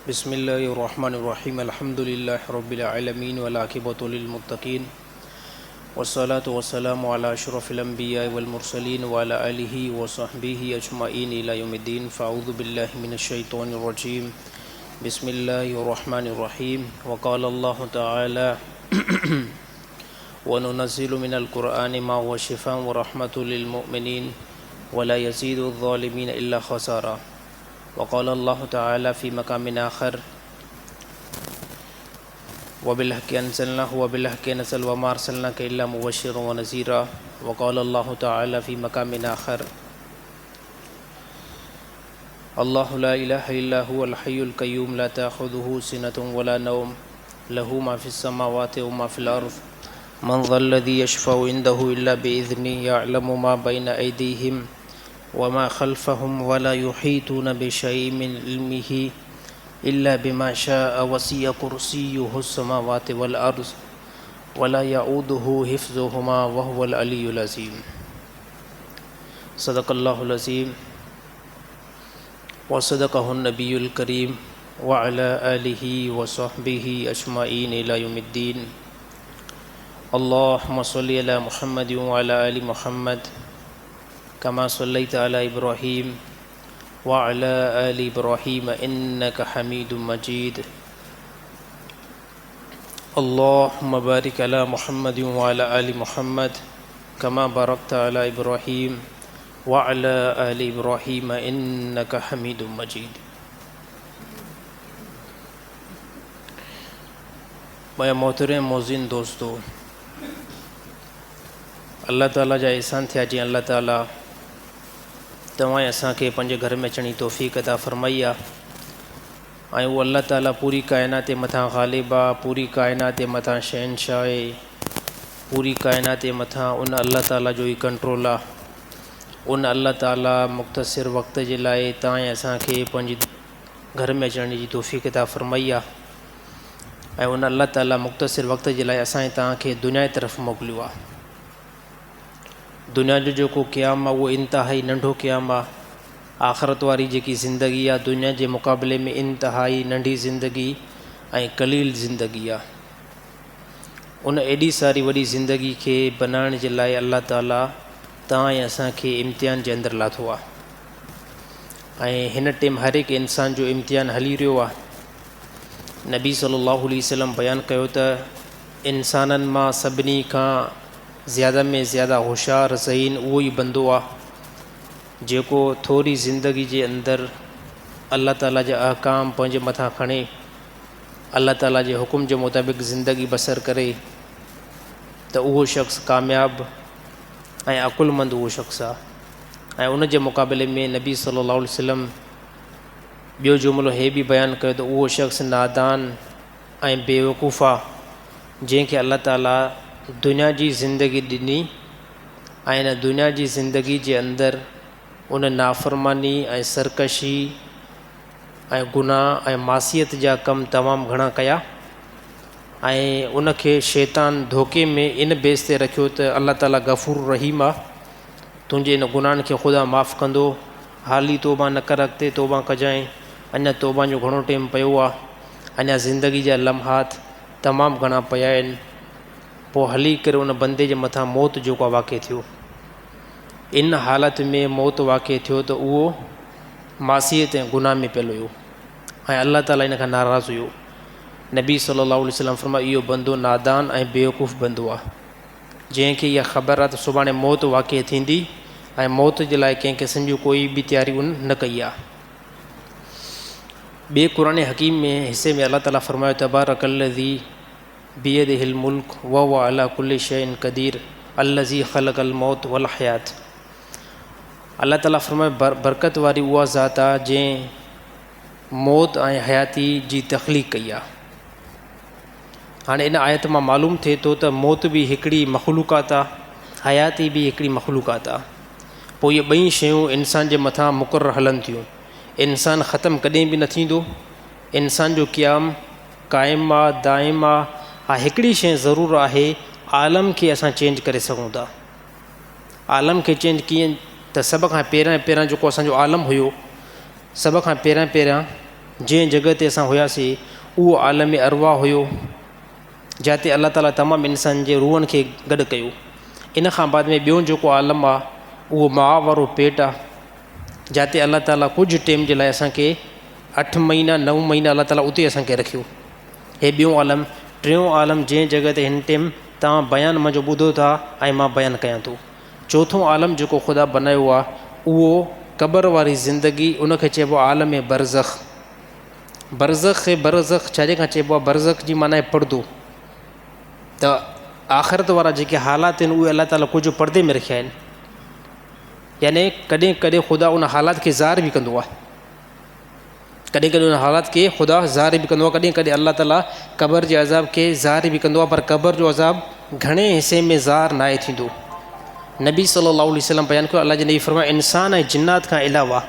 بسم اللہ الرحمن الرحیم الحمد للہ رب العالمین والعاقبۃ للمتقین والصلاة والسلام علی اشرف الانبیاء والمرسلین وعلی آلہ وصحبہ اجمعین الی یوم الدین فاعوذ باللہ من الشیطان الرجیم بسم اللہ الرحمن الرحیم وقال اللہ تعالی وَنُنَزِّلُ مِنَ الْقُرْآنِ مَا هُوَ شِفَاءٌ وَرَحْمَةٌ لِّلْمُؤْمِنِينَ وَلَا يَزِيدُ الظَّالِمِينَ إِلَّا خَسَارًا وقال الله تعالى في مقام آخر وبالحق أنزلناه وبالحق نزل وما أرسلناك إلا مبشرا ونذيرا وقال الله تعالى في مقام آخر الله لا إله إلا هو الحي القيوم لا تأخذه سنة ولا نوم له ما في السماوات وما في الأرض من ذا الذي يشفع عنده إلا بإذنه يعلم ما بين أيديهم وما خلفهم ولا يحيطون بشيء من علمه إلا بما شاء وسع كرسيه السماوات والأرض ولا يؤوده حفظهما وهو العلي العظيم صدق الله العظيم وصدقه النبي الكريم وعلى آله وصحبه أجمعين إلى يوم الدين اللهم صل على محمد وعلى آل محمد كما صليت على إبراهيم وعلى آل إبراهيم إنك حميد مجيد اللهم بارك على محمد وعلى آل محمد كما باركت على إبراهيم وعلى آل إبراهيم إنك حميد مجيد میں محترم موزن دوستو اللہ تعالیٰ جا احسان تھیا جی اللہ تعالیٰ تمہیں اساں کے پنج گھر میں چنی توفیق عطا فرمائی ہے وہ اللہ تعالیٰ پوری کائنات متھاں غالب ہے پوری کائنات متھاں شہنشاہ ہے پوری کائنات متھاں ان اللہ تعالیٰ جو ہی کنٹرول ہے ان اللہ تعالیٰ مختصر وقت کے لائے تائیں اساں کے پنج گھر میں چڑھنے کی توفیق عطا فرمائی ہے ان اللہ تعالیٰ مختصر وقت کے لائے اساں تاں کے دنیا طرف موکلیو ہے دنیا جو کو قیام ہے وہ انتہائی ننڈو قیام ہے آخرت واری جی زندگی ہے دنیا کے مقابلے میں انتہائی ننڈی زندگی قلیل زندگی ہے ان ایڈی ساری وڈی زندگی کے بنائن کے لائے اللہ تعالیٰ تائیں اساں کے امتحان کے اندر لاتھو ہے ہن ٹائم ہر ایک انسان جو امتحان ہلی رہو ہے نبی صلی اللہ علیہ وسلم بیان کیو تا انسانن ماں سبنی کا زیادہ میں زیادہ ہوشیار ذہین وہی بندو جے کو تھوڑی زندگی کے اندر اللہ تعالیٰ جا احکام پنج متھاں کھڑے اللہ تعالیٰ جے حکم کے مطابق زندگی بسر کرے تو وہ شخص کامیاب عقل مند وہ شخص ان کے مقابلے میں نبی صلی اللہ علیہ وسلم بیو جملو ہے بھی بیان کرے تو وہ شخص نادان بے وقوفہ جن کے اللہ تعالیٰ دنیا کی زندگی ڈنی دنیا کی زندگی کے اندر ان نافرمانی سرکشی گناہ معصیت جا کم تمام گھنا کیا ان کے شیطان دھوکے میں ان بیس تے رکھو تو اللہ تعالیٰ غفور رحیم تجھے ان گناہن کے خدا معاف کندو حالی توبہ نہ کر رکھتے توبہ کجائیں انا توبہ جو گھنو ٹائم پیو انا زندگی جا لمحات تمام گھنا پیا پو ہلی کر ان بندے کے متھاں موت جو کو واقع تھو ان حالت میں موت واقع تھو تو وہ معصیت گناہ میں پہلو ہو اللہ تعالیٰ ان کا ناراض ہو نبی صلی اللہ علیہ وسلم فرمایا یہ بندو نادان بیوقوف بندو جن کے یہ خبر ہے تو صبح موت واقع تھیندی موت کے لائے کہیں قسم جو کوئی بھی تیاری ان نہ کئی بے قرآن حکیم میں حصے میں اللہ تعالیٰ فرمایا تبارک الذی بیدہ الملک وهو علی کل شیء قدیر الذی خلق الموت والحیات اللہ تعالیٰ فرمایا برکت واری وہ ذات جن موت حیاتی جی تخلیق کئی ہاں ان آیت میں معلوم تھے تو موت بھی ایکڑی مخلوقات حیاتی بھی ایکڑی مخلوقات پو یہ بئی شیوں انسان کے متھاں مقرر ہلن تھیوں انسان ختم کدیں بھی نہ تھیندو انسان جو قیام قائم دائم ایکڑی شے ضرور ہے عالم کے اساں چینج کرے سکوں تا عالم کے چینج کیے تو سب کا پیرا جو کو اساں جو عالم ہویو سب کا پیرا जंहिं जॻह ते असां हुयासीं उहो आलम अरवा हुयो, जिते अलाह ताला तमामु इंसान जे रूहनि खे गॾु कयो। इन खां बाद में ॿियो जेको आलम आहे उहो माउ वारो पेट आहे, जिते अलाह ताला कुझु टाइम जे लाइ असांखे 8 महीना 9 महीना अलाह ताला उते असांखे रखियो। हे ॿियों आलम। टियों आलम जंहिं जॻह ते हिन टाइम तव्हां बयानु मुंहिंजो ॿुधो था ऐं मां बयानु कयां थो। चोथों आलम जेको ख़ुदा बनायो आहे उहो क़बर वारी ज़िंदगी, उनखे चइबो आहे आलम बरज़ख। बरज़ख छाजे खां चइबो आहे? बरज़ख जी माना आहे पर्दो। त आख़िरत वारा जेके हालात आहिनि उहे अलाह ताला कुझु पर्दे में रखिया आहिनि, यानी कॾहिं कॾहिं ख़ुदा उन हालात खे ज़ाहिर बि कंदो आहे, कॾहिं कॾहिं उन हालात खे ख़ुदा ज़ाहिर बि कंदो आहे, कॾहिं कॾहिं अलाह ताला क़बर जे अज़ाब खे ज़ाहिर बि कंदो आहे। पर क़बर जो अज़ाब घणे हिसे में ज़ाहिर नाहे थींदो। नबी सल्लल्लाहु अलैहि वसल्लम बयानु कयो, अलाह जे नबी फरमाया, इंसान ऐं जिन्नात खां अलावा,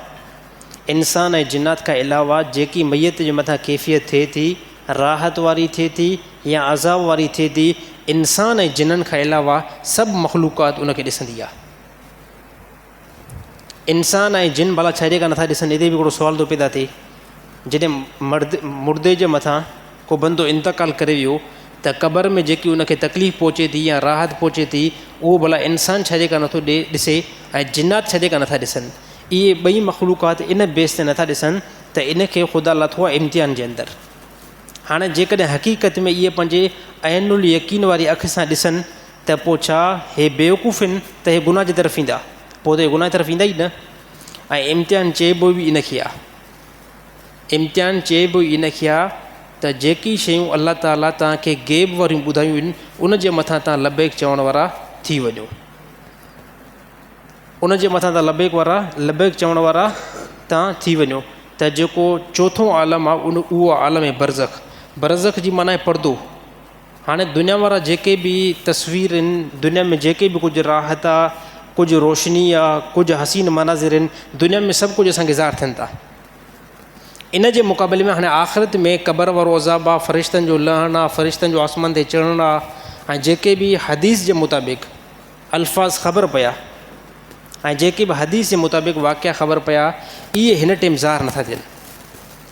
इंसान ऐं जिन्नात खां अलावा जेकी मैयत जे मथां कैफ़ियत थिए थी, राहत वारी थिए थी या अज़ाब वारी थिए थी, इंसान ऐं जिन्ननि खां अलावा सभु मख़लूक़ात उनखे ॾिसंदी आहे। इंसान ऐं जिन भला छाजे खां नथा ॾिसनि? हिते बि हिकिड़ो सुवाल थो पैदा थिए। जॾहिं मुर्दे जे मथां को बंदो इंतकाल करे वियो त क़बर में जेकी उनखे तकलीफ़ पहुचे थी या राहत पहुचे थी, उहो भला इंसान छाजे खां नथो ॾिसे ऐं जिन्नात छाजे खां नथा ॾिसनि? इहे ॿई मख़लूक़ात इन बेस ते नथा ॾिसनि त इनखे ख़ुदा लाथो आहे इम्तिहान जे अंदरि। हाणे जेकॾहिं हक़ीक़त में इहे पंहिंजे ऐनुल यकीन वारी अखि सां ॾिसनि त पोइ छा हे बेवकूफ़ आहिनि त हे गुनाह जी तरफ़ ईंदा? पोइ त हे गुनाह जी तरफ़ ईंदा ई न। ऐं इम्तिहान चइबो बि इनखे आहे, इम्तिहान चइबो इनखे आहे त जेकी शयूं अलाह ताला तव्हांखे गैब वारियूं ॿुधायूं आहिनि उनजे मथां तव्हां लबैक चवण वारा थी वञो, उनजे मथां तव्हां लबैक चवण वारा तव्हां थी वञो। त जेको चोथों आलम आहे उहो आलम बरज़ख। बरज़ख जी माना आहे पर्दो। हाणे दुनिया वारा जेके बि तस्वीर आहिनि, दुनिया में जेके बि कुझु राहत आहे, कुझु रोशनी आहे, कुझु हसीन मनाज़िर आहिनि, दुनिया में सभु कुझु असांखे ज़ाहिर थियनि था। इन जे मुक़ाबले में हाणे आख़िरत में क़बर वारो अज़ाब आहे, फ़रिश्तनि जो लहण आहे, फ़रिश्तनि जो आसमान ते चढ़णु आहे, ऐं जेके बि हदीस जे मुताबिक़ अल्फाज़ ख़बर पिया ऐं जेके बि हदीस जे मुताबिक़ वाक़िया ख़बर पिया, इहे हिन टाइम ज़ाहिर नथा थियनि।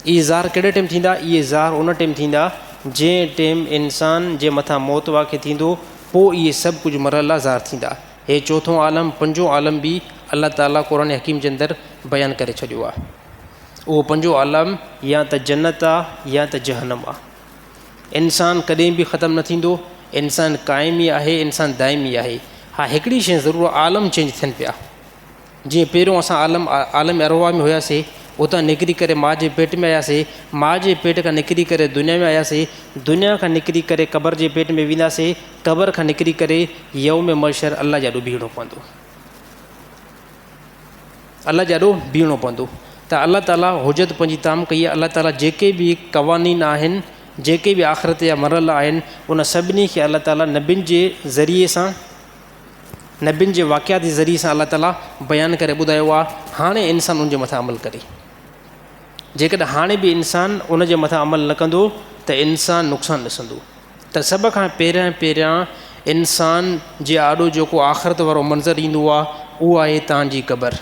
इहे ज़ाहिर कहिड़े टाइम थींदा? इहे ज़ाहिर उन टाइम थींदा जंहिं टाइम इंसान जे मथां मौत वाक़िअ थींदो, पोइ इहे सभु कुझु मरहला ज़ाहिर थींदा। हे चोथों आलम। पंजो आलम बि अलाह ताला क़ुरान हकीम जे अंदरि बयानु करे छॾियो आहे। उहो पंजो आलम या त जन्नत आहे या त जहन्नम आहे। इंसान कॾहिं बि ख़तमु न थींदो, इंसान क़ाइमी आहे, इंसान दाइमी आहे। हा, हिकिड़ी शइ ज़रूरु आलम चेंज थियनि पिया। जीअं पहिरियों असां आलम अरवा में हुयासीं, उतां निकिरी करे माउ जे पेट में आयासीं, माउ जे पेट खां निकिरी करे दुनिया में आयासीं, दुनिया खां निकिरी करे क़बर जे पेट में वेंदासीं, क़बर खां निकिरी करे यौम महशर अलाह जाॾो बीहणो पवंदो, अलाह जाॾो बीहणो पवंदो। त अलाह ताला हुजत पंहिंजी ताम कई आहे। अलाह ताला जेके बि क़वानीन आहिनि, जेके बि आख़िरत जा मरहला आहिनि, उन सभिनी खे अलाह ताला नबियुनि जे ज़रिए सां, नबियुनि जे वाक़ियात जे ज़रिए सां अलाह ताला बयानु करे ॿुधायो आहे। हाणे इंसान उनजे मथां अमल करे। जेकॾहिं हाणे बि इंसान उनजे मथां अमल न कंदो त इंसान नुक़सानु ॾिसंदो। त सभ खां पहिरियां इंसान जे आॾो जेको आख़िरत वारो मंज़रु ईंदो आहे उहो आहे तव्हांजी क़बर।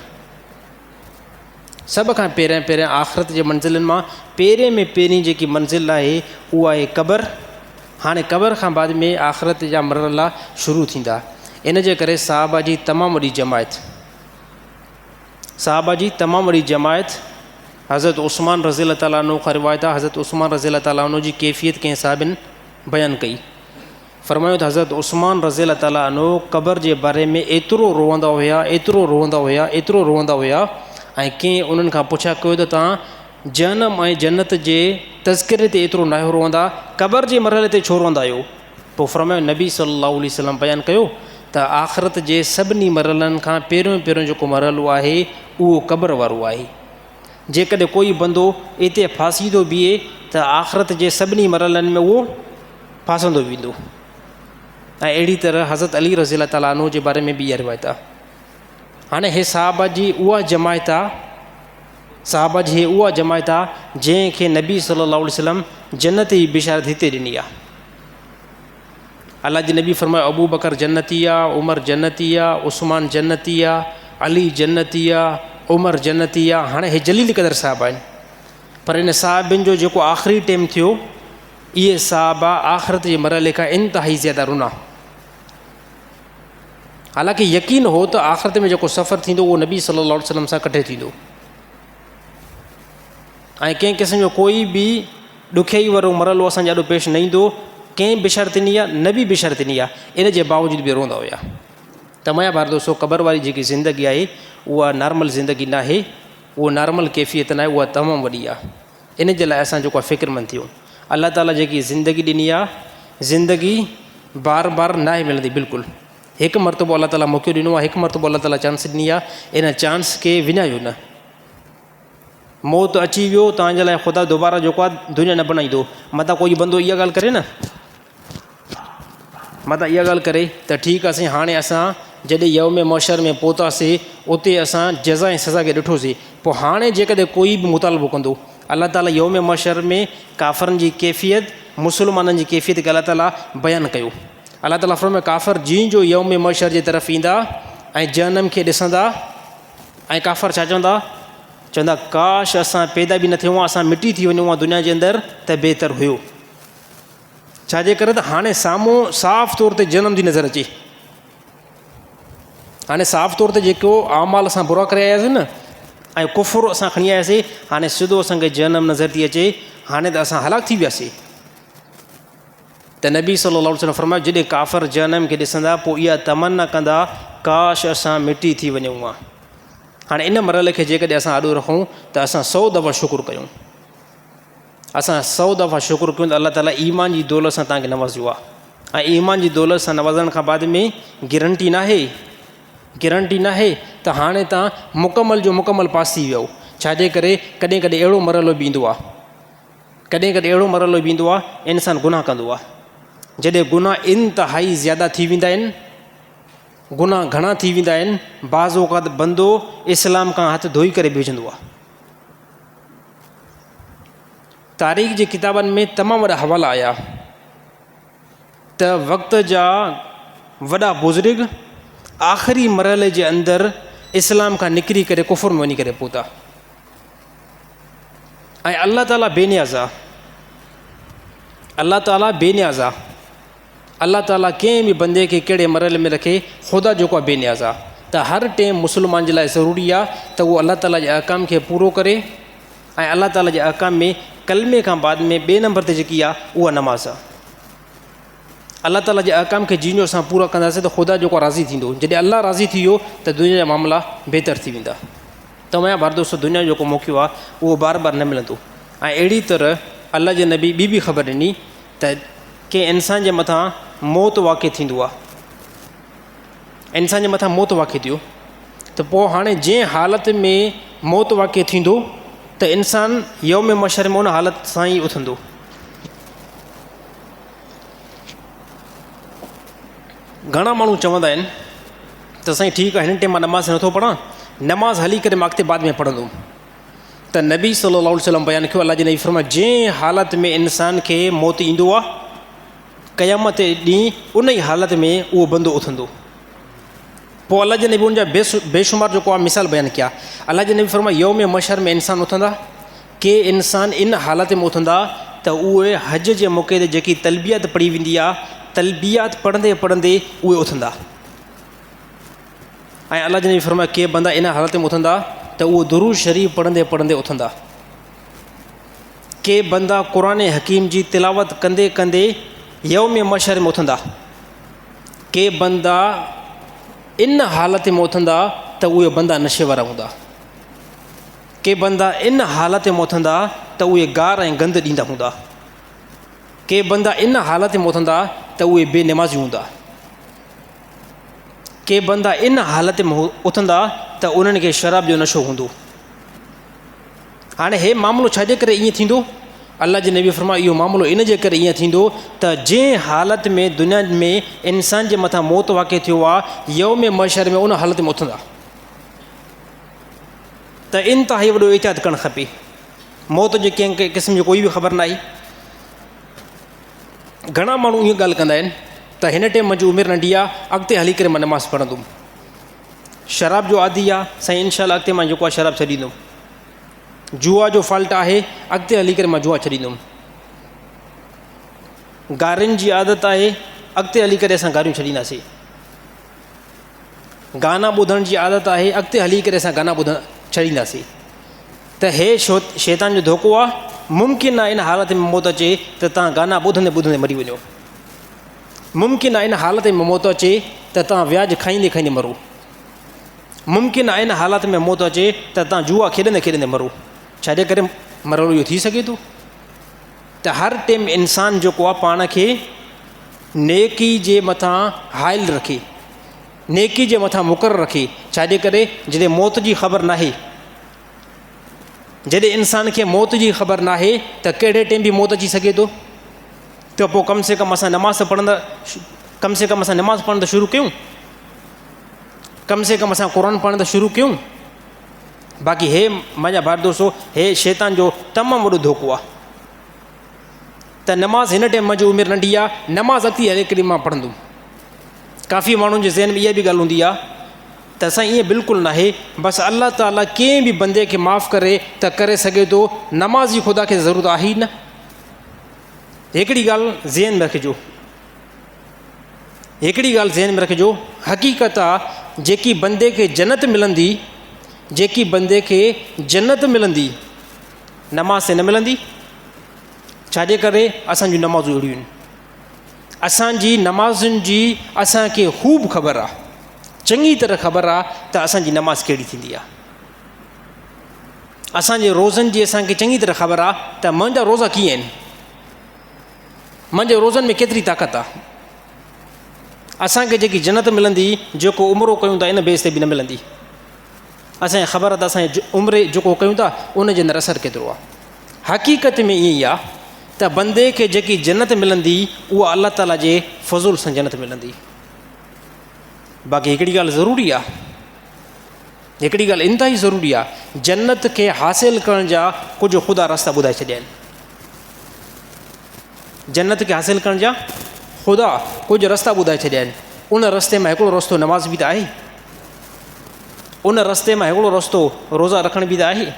सभ खां पहिरियां आख़िरत जे मंज़िलनि मां पहिरें में पहिरीं जेकी मंज़िल आहे उहा आहे क़बर। हाणे क़बर खां बाद में आख़िरत जा मरहला शुरू थींदा। इन जे करे सहाबा जी तमामु वॾी जमायत हज़रत उस्मान रज़ी ताला अन्हु खां रिवायत आहे। हज़रत उस्मान रज़ी ताला अन्हु जी कैफ़ियत कंहिं साहिबनि बयानु कई। फ़रमायो त हज़रत उस्मान रज़ी ताला अन्हु क़बर जे बारे में एतिरो रोअंदा हुया ऐं कंहिं उन्हनि खां पुछा कयो त तव्हां जहन्नम ऐं जन्नत जे तज़किरे ते एतिरो न रोअंदा, क़बर जे मरहले ते छो रोअंदा आहियो? पोइ फ़रमायो नबी सल्लल्लाहु अलैहि वसल्लम बयानु कयो त आख़िरत जे सभिनी मरहलनि खां पहिरियों जेको मरहलो आहे उहो क़बर वारो आहे। जेकॾहिं कोई बंदो इते फासी थो बीहे त आख़िरत जे सभिनी मरहलनि में उहो फासंदो वेंदो। ऐं अहिड़ी तरह हज़रत अली रज़ी ताला अन्हु जे बारे में बि इहा रिवायत आहे। हाणे हे सहाबा जी उहा जमायत आहे जंहिंखे नबी सल्लल्लाहु अलैहि वसल्लम जन्नत जी बिशारत हिते ॾिनी आहे। अलाह जे नबी फरमायो अबू बकर जन्नती आहे, उमर जन्नती आहे, उस्मान जन्नती आहे, अली जन्नती आहे, उमर जन्नती आहे। हाणे हे जलील क़दर साहिब आहिनि। पर इन साहिबनि जो जेको आख़िरी टाइम थियो, इहे साहिबा आख़िरत जे मरहले खां इंतिहाई ज़्यादा रुना। हालांकि यकीन हो त आख़िरत में जेको सफ़र थींदो उहो नबी सल्लल्लाहु अलैहि वसल्लम सां कठे थींदो, ऐं कंहिं क़िस्म जो कोई बि ॾुखियाई वारो मरहलो असांजे ॾाढो पेश न ईंदो, कंहिं बिशर्तिनी आहे, न बि बिशर्तिनी आहे, इन जे बावजूद बि रोंदा हुया। त मुंहिंजा भार दोस्तो, क़बर वारी जेकी ज़िंदगी आहे उहा नॉर्मल ज़िंदगी न आहे, उहा नॉर्मल कैफ़ियत न आहे, उहा तमामु वॾी आहे। इन जे लाइ असां जेको आहे फ़िक्रमंद थियूं। अलाह ताला जेकी ज़िंदगी ॾिनी आहे, ज़िंदगी बार बार न आहे मिलंदी, बिल्कुलु हिकु मरतबो अलाह ताला मौक़ो ॾिनो आहे, हिकु मरतबो अलाह ताला चांस ॾिनी आहे, इन चांस खे विञायो न। मौत अची वियो, तव्हांजे लाइ ख़ुदा दोबारा जेको आहे दुनिया न बणाईंदो। मथां कोई बंदो इहा ॻाल्हि करे न, मथां इहा ॻाल्हि करे त ठीकु आहे, हाणे असां जॾहिं यौम महशर में पहुतासीं, उते असां जज़ा ऐं सज़ा खे ॾिठोसीं, पोइ हाणे जेकॾहिं कोई बि मुतालबो कंदो, अलाह ताला यौम महशर में काफ़रनि जी कैफ़ियत, मुस्लमाननि जी कैफ़ियत खे अलाह ताला बयानु कयो। अलाह ताला फरमाए काफ़र जीअं जो यौम महशर जे तरफ़ ईंदा ऐं जहन्नम खे ॾिसंदा, ऐं काफ़र छा चवंदा, चवंदा काश असां पैदा बि न थियूं हा, असां मिटी थी वञूं हा दुनिया जे अंदरि त बहितर हुयो। छाजे करे त हाणे साम्हूं साफ़ तौर ते जनम थी नज़र अचे। हाणे साफ़ तौर ते जेको आमाल असां बुरा करे आयासीं न, ऐं कुफुर असां खणी आयासीं, हाणे सिधो असांखे जनम नज़र थी अचे, हाणे त असां हलाक थी वियासीं। त नबी सल्लल्लाहु अलैहि वसल्लम फरमायो जॾहिं काफ़र जनम खे ॾिसंदा, पोइ इहा तमन्ना कंदा काश असां मिटी थी वञूं हा। हाणे इन मरहले खे जेकॾहिं असां आॾो रखूं त असां 100 दफ़ा शुकुरु कयूं, असां 100 दफ़ा शुकुरु कयूं त अलाह ताला ईमान जी दौलत सां तव्हांखे नवाज़ियो आहे। ऐं ईमान जी दौलत सां नवाज़ण खां बाद में गारंटी न आहे त हाणे तव्हां मुकमल जो मुकमल पास थी वियो। छाजे करे कॾहिं कॾहिं अहिड़ो मरहलो बि ईंदो आहे, कॾहिं कॾहिं अहिड़ो मरहलो बि ईंदो आहे, इंसानु गुनाह कंदो आहे। जॾहिं गुनाह इंतिहाई ज़्यादा थी वेंदा आहिनि, गुनाह घणा थी वेंदा आहिनि, बाज़ औक़ात बंदो इस्लाम खां हथ धोई करे बीहजंदो आहे। तारीख़ जे किताबनि में तमामु वॾा हवाला आया त वक़्त जा वॾा बुज़ुर्ग आख़िरी मरहले जे अंदरि इस्लाम खां निकिरी करे कुफुर में वञी करे पहुता। ऐं अल्लाह ताला बेनियाज़ आहे, अल्लाह ताला बेनियाज़ आहे। अल्लाह ताला कंहिं बि बंदे खे कहिड़े मरहले में रखे, ख़ुदा जेको आहे बेनियाज़ आहे। त हर टाइम मुस्लमान जे लाइ ज़रूरी आहे त उहो अल्लाह ताला जे अहकाम खे पूरो करे, ऐं अल्लाह ताला जे अहकाम में कलमे खां बाद में ॿिए नंबर ते जेकी आहे उहा नमाज़ आहे। अल्लाह ताला जे अहकाम खे जीअं असां पूरा कंदासीं त ख़ुदा जेको राज़ी थींदो। जॾहिं अल्लाह राज़ी थी वियो त दुनिया जा मामला बहितर थी वेंदा। तव्हांजा भार दोस्तो, दुनिया जो जेको मौक़ो आहे उहो बार बार न मिलंदो। ऐं अहिड़ी तरह अल्लाह जे नबी ॿी बि ख़बर ॾिनी त कंहिं इंसान जे मथां मौत वाक़िअ थींदो आहे, इंसान जे मथां मौत वाक़िअ थियो त पोइ हाणे जंहिं हालत में मौत वाक़िअ थींदो त इंसानु यौम महशर में उन हालत सां ई उथंदो। घणा माण्हू चवंदा आहिनि त साईं ठीकु आहे, हिन टाइम मां नमाज़ नथो पढ़ां, नमाज़ हली करे मां अॻिते बाद में पढ़ंदुमि। त नबी सल्लल्लाहु अलैहि वसल्लम बयानु कयो, अल्लाह जे नबी फरमायो जंहिं हालत में इंसान खे मौत ईंदो आहे, क़यामत ॾींहुं उन ई हालत में उहो बंदो उथंदो। पोइ अल्लाह जे नबी उनजा बेशुमार जेको आहे मिसाल बयानु कया। अल्लाह जे नबी फरमायो यौम महशर में इंसान उथंदा, के इंसान इन हालत में उथंदा त उहे हज जे मौक़े ते जेकी तलबियत पढ़ी वेंदी आहे, तलबियत पढ़ंदे पढ़ंदे उहे उथंदा। ऐं अल्लाह जे नबी फरमायो के बंदा इन हालत में उथंदा त उहो दुरूद शरीफ़ पढ़ंदे पढ़ंदे उथंदा। के बंदा क़ुरान हकीम जी तिलावत कंदे कंदे यौम महशर में उथंदा। के बंदा इन हालत में उथंदा त उहे बंदा नशे वारा हूंदा। के बंदा इन हालत में उथंदा त उहे गार ऐं गंद ॾींदा हूंदा। के बंदा इन हालत में उथंदा त उहे बेनमाज़ी हूंदा। के बंदा इन हालत में उथंदा त उन्हनि खे शराब जो नशो हूंदो। हाणे हे मामिलो छाजे करे ईअं थींदो? अल्लाह जे नबी फरमायो इहो मामिलो इन जे करे ईअं थींदो त जंहिं हालत में दुनिया में इंसान जे मथां मौत वाक़िअ थियो आहे, यौम महशर में उन हालत में उथंदा। त इंतिहाई वॾो एहतियात करणु खपे। मौत जे कंहिं क़िस्म जी कोई बि ख़बर न आई। घणा माण्हू ईअं ॻाल्हि कंदा आहिनि त हिन टाइम मुंहिंजी उमिरि नंढी आहे, अॻिते हली करे मां नमाज़ पढ़ंदुमि। शराब जो आदी आहे, साईं इनशा अॻिते मां जेको आहे शराब छॾींदुमि। जुआ जो फॉल्ट आहे, अॻिते हली करे मां जुआ छॾींदुमि। गारियुनि जी आदत आहे, अॻिते हली करे असां गारियूं छॾींदासीं। गाना ॿुधण जी आदत आहे, अॻिते हली करे असां गाना ॿुधण छॾींदासीं। त हे शैतान जो धोखो आहे। मुमकिन आहे इन हालत में मौत अचे त तव्हां गाना ॿुधंदे ॿुधंदे मरी वञो। मुमकिन आहे इन हालत में मौत अचे त तव्हां व्याज खाईंदे खाईंदे मरो। मुमकिन आहे इन हालत में मौत अचे त तव्हां जुआ खेॾंदे खेॾंदे मरो। छाजे करे मरणो इहो थी सघे थो त हर टाइम इंसान जेको आहे पाण खे नेकी जे मथां हाइल रखे, नेकी जे मथां मुक़ररु रखे। छाजे करे जॾहिं मौत जी ख़बर नाहे, जॾहिं इंसान खे मौत जी ख़बर नाहे त कहिड़े टाइम बि मौत अची सघे थो, त पोइ कम से कम असां नमाज़ पढ़ंदा शुरू कयूं, कम से कम असां क़ुर पढ़ंदा शुरू कयूं। बाक़ी हे मुंहिंजा भाउ दोस्तो, हे शैतान जो तमामु वॾो धोखो आहे त नमाज़ हिन टाइम मुंहिंजी उमिरि नंढी आहे, नमाज़ अॻिते हले करे मां पढ़ंदुमि। काफ़ी माण्हुनि जे ज़हन में इहा बि ॻाल्हि हूंदी आहे त असां ईअं बिल्कुलु नाहे, बसि अल्लाह ताला कंहिं बि बंदे खे माफ़ु करे त करे सघे थो, नमाज़ जी ख़ुदा खे ज़रूरत आहे ई न। हिकिड़ी ॻाल्हि ज़हन में रखिजो, हिकिड़ी ॻाल्हि ज़हन में रखिजो, हक़ीक़त आहे जेकी बंदे खे जन्नत मिलंदी, जेकी बंदे खे जन्नत मिलंदी, नमाज़ से न मिलंदी। छाजे करे असांजूं नमाज़ूं अहिड़ियूं आहिनि, असांजी नमाज़ुनि जी असांखे ख़ूब ख़बर आहे, चङी तरह ख़बर आहे त असांजी नमाज़ कहिड़ी थींदी आहे। असांजे रोज़नि जी असांखे चङी तरह ख़बर आहे त मुंहिंजा रोज़ा कीअं आहिनि, मुंहिंजे रोज़नि में केतिरी ताक़त आहे। असांखे जेकी जन्नत मिलंदी, जेको उमिरो कयूं था इन बेस ते बि न मिलंदी। असांखे ख़बर आहे त असांजे उमिरि जेको कयूं था उनजे अंदरि असरु केतिरो आहे। हक़ीक़त में ईअं ई आहे त बंदे खे जेकी जन्नत मिलंदी उहा अल्लाह ताला जे फज़ुल सां जन्नत मिलंदी। बाक़ी हिकिड़ी ॻाल्हि ज़रूरी आहे, हिकिड़ी ॻाल्हि इंतिहाई ज़रूरी आहे, जन्नत खे हासिल करण जा कुझु ख़ुदा रस्ता ॿुधाए छॾिया आहिनि। जन्नत खे हासिल करण जा ख़ुदा कुझु रस्ता ॿुधाए छॾिया आहिनि। उन रस्ते मां हिकिड़ो रस्तो नमाज़ बि त आहे, उन रस्ते मां हिकिड़ो रस्तो रोज़ा रखण बि त आहे,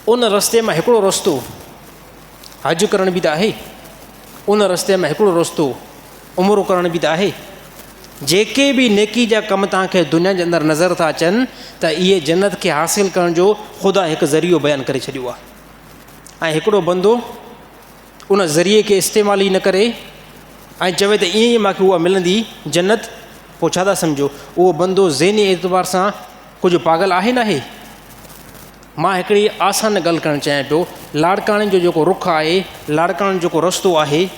उन रस्ते मां हिकिड़ो रस्तो हज करण बि त आहे, उन रस्ते में हिकिड़ो रस्तो उमिरो करण बि त आहे। जेके बि नेकी जा कम तव्हांखे दुनिया जे अंदरि नज़र था अचनि त इहे जन्नत खे हासिल करण जो ख़ुदा हिकु ज़रियो बयानु करे छॾियो आहे। ऐं हिकिड़ो बंदो उन ज़रिए खे इस्तेमालु ई न करे ऐं चवे त ईअं ई मूंखे उहा मिलंदी जन्नत, पोइ छा था सम्झो उहो बंदो ज़हनी एतबार सां कुझु पागल आहे न आहे। मां हिकिड़ी आसान ॻाल्हि करणु चाहियां पियो, लाड़काणे जो जेको रुख आहे, लाड़काणे जेको रस्तो आहे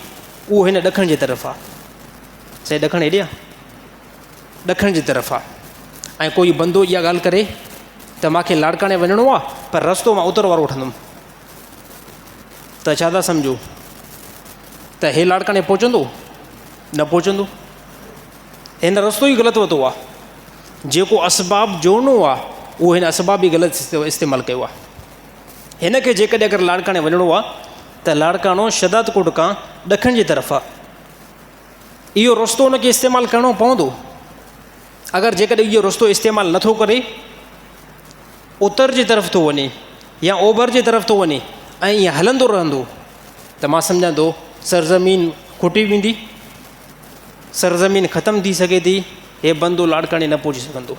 उहो हिन ॾखण जे तरफ़ आहे। सही ॾखण हेॾे आहे, ॾखण जी तरफ़ आहे। ऐं कोई बंदो इहा ॻाल्हि करे त मूंखे लाड़काणे वञिणो आहे पर रस्तो मां उतर वारो वठंदुमि, त छा था सम्झो त हे लाड़काणे पहुचंदो न पहुचंदो। हिन रस्तो ई ग़लति वरितो आहे। जेको असबाब जोड़नो आहे उहो हिन असबाब बि ग़लति इस्तेमालु कयो आहे। हिन खे जेकॾहिं अगरि लाड़काणे वञिणो आहे त लाड़काणो शदात कोट खां ॾखण जी तरफ़ आहे। इहो रस्तो हुनखे इस्तेमालु करिणो पवंदो। अगरि जेकॾहिं इहो रस्तो इस्तेमालु नथो करे, उत्तर जी तरफ़ थो वञे या ओभर जी तरफ़ थो वञे ऐं ईअं हलंदो रहंदो त मां सम्झां थो सरज़मीन खुटी वेंदी, सरज़मीन ख़तमु थी सघे थी, हे बंदो लाड़काणे न पहुची सघंदो।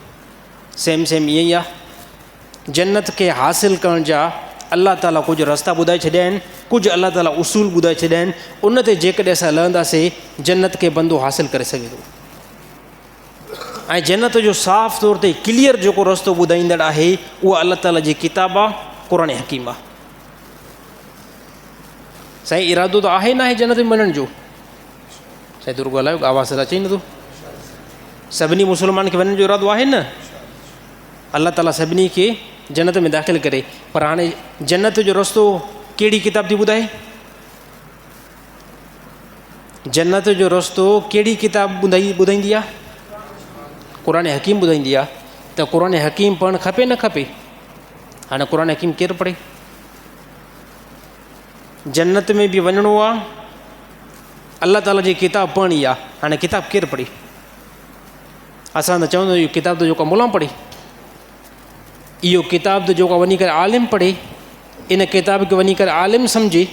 सेम ईअं ई आहे। जन्नत खे हासिल करण जा अल्लाह ताला कुझु रस्ता ॿुधाए छॾिया आहिनि, कुझु अल्लाह ताला उसूल ॿुधाए छॾिया आहिनि। उन ते जेकॾहिं असां लहंदासीं जन्नत खे बंदो हासिल करे सघे थो। ऐं जन्नत जो साफ़ तौर ते क्लियर जेको रस्तो ॿुधाईंदड़ आहे उहा अल्लाह ताला जी किताब आहे, क़ुर हकीम आहे। साईं इरादो त आहे न आहे जन्नत में वञण जो? साईं तुर ॻाल्हायो, आवाज़ त अचे नथो। सभिनी मुस्लमान खे वञण जो इरादो आहे न? अल्लाह ताला सभिनी खे जन्नत में दाख़िल करे। पर हाणे जन्नत जो रस्तो कहिड़ी किताब थी ॿुधाए? जन्नत जो रस्तो कहिड़ी किताब ॿुधाईंदी आहे? क़ुर हकीम ॿुधाईंदी आहे। त क़ुर हकीम पढ़णु खपे न खपे? हाणे क़ुर हकीम केरु पढ़े? जन्नत में बि वञिणो आहे, अल्लाह ताला जी किताब पढ़णी आहे। हाणे किताब केरु पढ़े? असां त चवंदा आहियूं किताब त जेको मुला पढ़े। इहो किताब त जेको वञी करे आलिम पढ़े, इन किताब खे वञी करे आलिम सम्झे,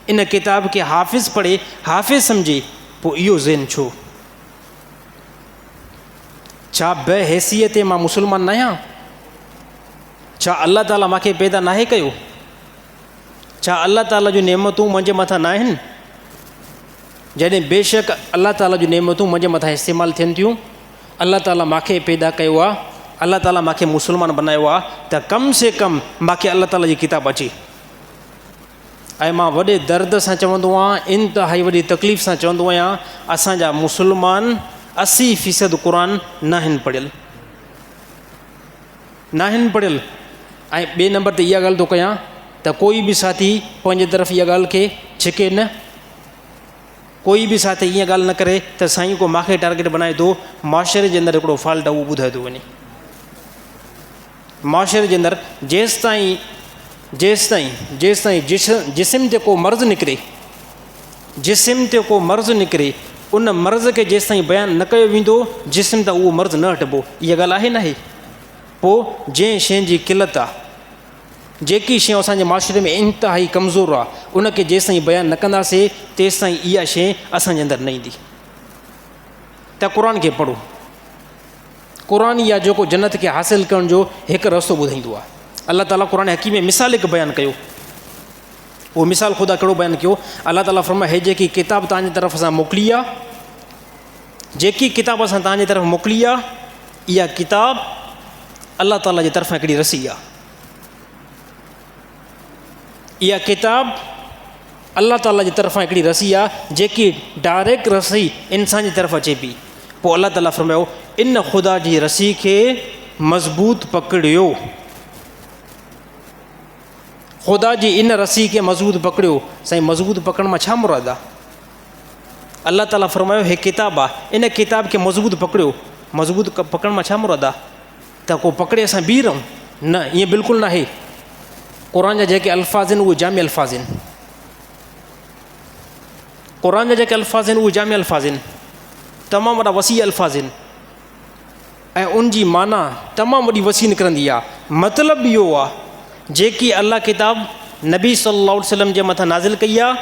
इन किताब खे हाफ़िज़ पढ़े, हाफ़िज़ सम्झे, पोइ इहो ज़हन छो? छा बहैसियत मां मुस्लमान न आहियां? छा अल्लाह ताला मूंखे पैदा नाहे कयो? छा अल्लाह ताला जूं नेमतूं मुंहिंजे मथां न आहिनि? जॾहिं बेशक अल्लाह ताला जूं नेमतूं मुंहिंजे मथां इस्तेमालु थियनि थियूं, अल्लाह ताला मूंखे पैदा कयो आहे, अल्लाह ताला मूंखे मुस्लमान बनायो आहे, त कम से कम मूंखे अल्लाह ताला जी किताब अचे। ऐं मां वॾे दर्द सां चवंदो आहियां, इंतिहाई वॾी तकलीफ़ सां चवंदो आहियां, असांजा मुस्लमान 80% क़ुर न आहिनि पढ़ियल, न आहिनि पढ़ियल। ऐं ॿिए नंबर ते इहा ॻाल्हि थो कयां त कोई बि साथी पंहिंजे तरफ़ इहा ॻाल्हि खे छिके न, कोई बि साथी ईअं ॻाल्हि न करे त साईं को मूंखे टारगेट बनाए थो, माशरे जे अंदरि हिकिड़ो फॉल्ट आहे उहो ॿुधाए थो वञे। माशरे जे अंदरि जेसिताईं जिस्म ते को मर्ज़ निकिरे, जिस्म ते को मर्ज़ निकिरे, उन मर्ज़ खे जेसिताईं बयानु न कयो वेंदो, जिस्म त उहो मर्ज़ न हटिबो। इहा ॻाल्हि आहे न आहे? पोइ जंहिं शइ जी किलत आहे, जेकी शइ असांजे माशरे में इंतिहाई कमज़ोर आहे, उनखे जेसिताईं बयानु न कंदासीं तेसिताईं इहा शइ असांजे अंदरि न ईंदी। त क़ुर खे पढ़ो। क़ुर इहा जेको जन्नत खे हासिलु करण जो हिकु रस्तो ॿुधाईंदो आहे। अल्लाह ताला क़ुर हकीम में मिसाल हिकु बयानु कयो, उहो मिसाल ख़ुदा कहिड़ो बयानु कयो? अल्लाह ताला फरमाए, हे जेकी किताब तव्हांजी तरफ़ असां मोकिली आहे, जेकी किताब असां तव्हांजी तरफ़ मोकिली आहे, इहा किताब अल्लाह ताला जी तरफ़ां हिकिड़ी रसी आहे। इहा किताब अल्लाह ताला जी तरफ़ां हिकिड़ी रसी आहे, जेकी डायरेक्ट रसी इंसान जी तरफ़ अचे पई। पोइ अल्लाह ताला फरमायो, इन ख़ुदा जी रसी खे मज़बूत पकड़ियो, ख़ुदा जी इन रसी खे मज़बूत पकड़ियो। साईं, मज़बूत पकड़ण मां छा मुराद आहे? अल्लाह ताला फरमायो, हे किताब आहे, इन किताब खे मज़बूत पकड़ियो। मज़बूत पकड़ण मां छा मुराद आहे? त को पकड़े असां बीह रहूं? न, ईअं बिल्कुलु न आहे। क़ुर जा जेके अल्फाज़ आहिनि उहे जामी अल्फाज़ आहिनि। क़ुर जा जेके अल्फाज़ आहिनि उहे जामी अल्फाज़ आहिनि, तमामु वॾा वसी अल्फाज़ आहिनि, ऐं उनजी माना तमामु वॾी वसी निकिरंदी आहे। मतिलबु इहो आहे, जेकी अल्लाह किताब नबी सल्लल्लाहु अलैहि वसल्लम जे मथां नाज़िल कई आहे,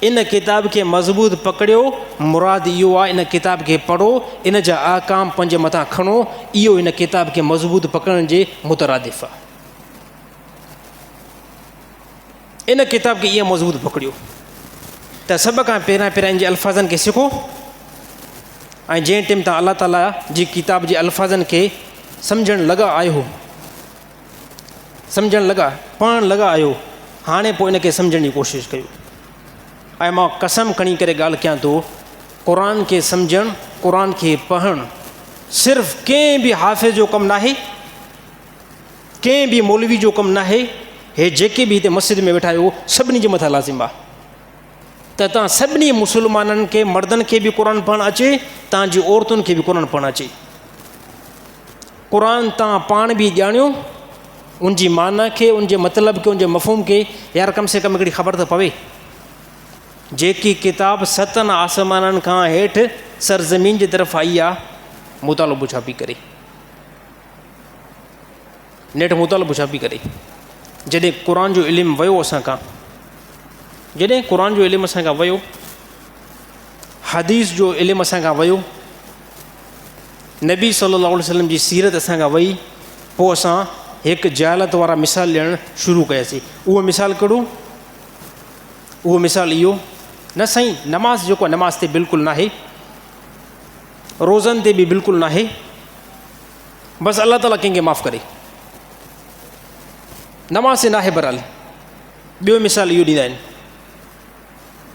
इन किताब खे मज़बूत पकड़ियो। मुराद इहो आहे, इन किताब खे पढ़ो, इन जा अहकाम पंहिंजे मथां खणो। इहो इन किताब खे मज़बूत पकड़ण जे मुतरादिफ़ आहे। इन किताब खे ईअं मज़बूत पकड़ियो त सभ खां पहिरियां जे अल्फाज़नि खे सिखो, ऐं जंहिं टाइम तव्हां अल्लाह ताला जी किताब जे अल्फाज़नि खे सम्झणु लॻा आहियो, सम्झणु लॻा, पढ़णु लॻा आहियो, हाणे पोइ इन खे सम्झण जी कोशिशि कयो। ऐं मां कसम खणी करे ॻाल्हि कयां थो, क़ुर खे सम्झणु, क़ुर खे पढ़णु सिर्फ़ु कंहिं बि हाफ़िज़ जो कमु न आहे, कंहिं बि मौलवी जो कमु न आहे। हे जेके बि हिते मस्जिद में वेठा आहियो, सभिनी जे मथां लाज़िम आहे त तव्हां सभिनी मुस्लमाननि खे, मर्दनि खे बि क़ुर पढ़णु अचे, तव्हांजी औरतुनि खे बि क़ुर पढ़णु अचे। क़ुर तव्हां पाण बि ॼाणियो, उनजी माना खे, उनजे मतिलब खे, उनजे मफ़हूम खे। यार कम से कम हिकिड़ी ख़बर त पवे, जेकी किताब 7 आसमाननि खां हेठि सरज़मीन जी तरफ़ आई आहे, मुतालबो छा पई करे, नेठि मुतालबो छा पई करे? जॾहिं क़ुर जो इल्मु वियो असांखां, जॾहिं क़ुर जो इल्मु असांखां वियो, हदीस जो इल्मु असांखां वियो, नबी सल्लल्लाहु अलैहि वसल्लम जी सीरत असांखां वई, पोइ असां हिकु जहालत वारा मिसाल ॾियणु शुरू कयासीं। उहो मिसाल कहिड़ो? उहो मिसाल इहो न साईं, नमाज़ जेको आहे नमाज़ ते बिल्कुलु न आहे, रोज़नि ते बि बिल्कुलु न आहे, बसि अल्लाह ताला कंहिंखे माफ़ु करे, नमाज़ ते न आहे बहरहाल। ॿियो मिसाल इहो ॾींदा आहिनि,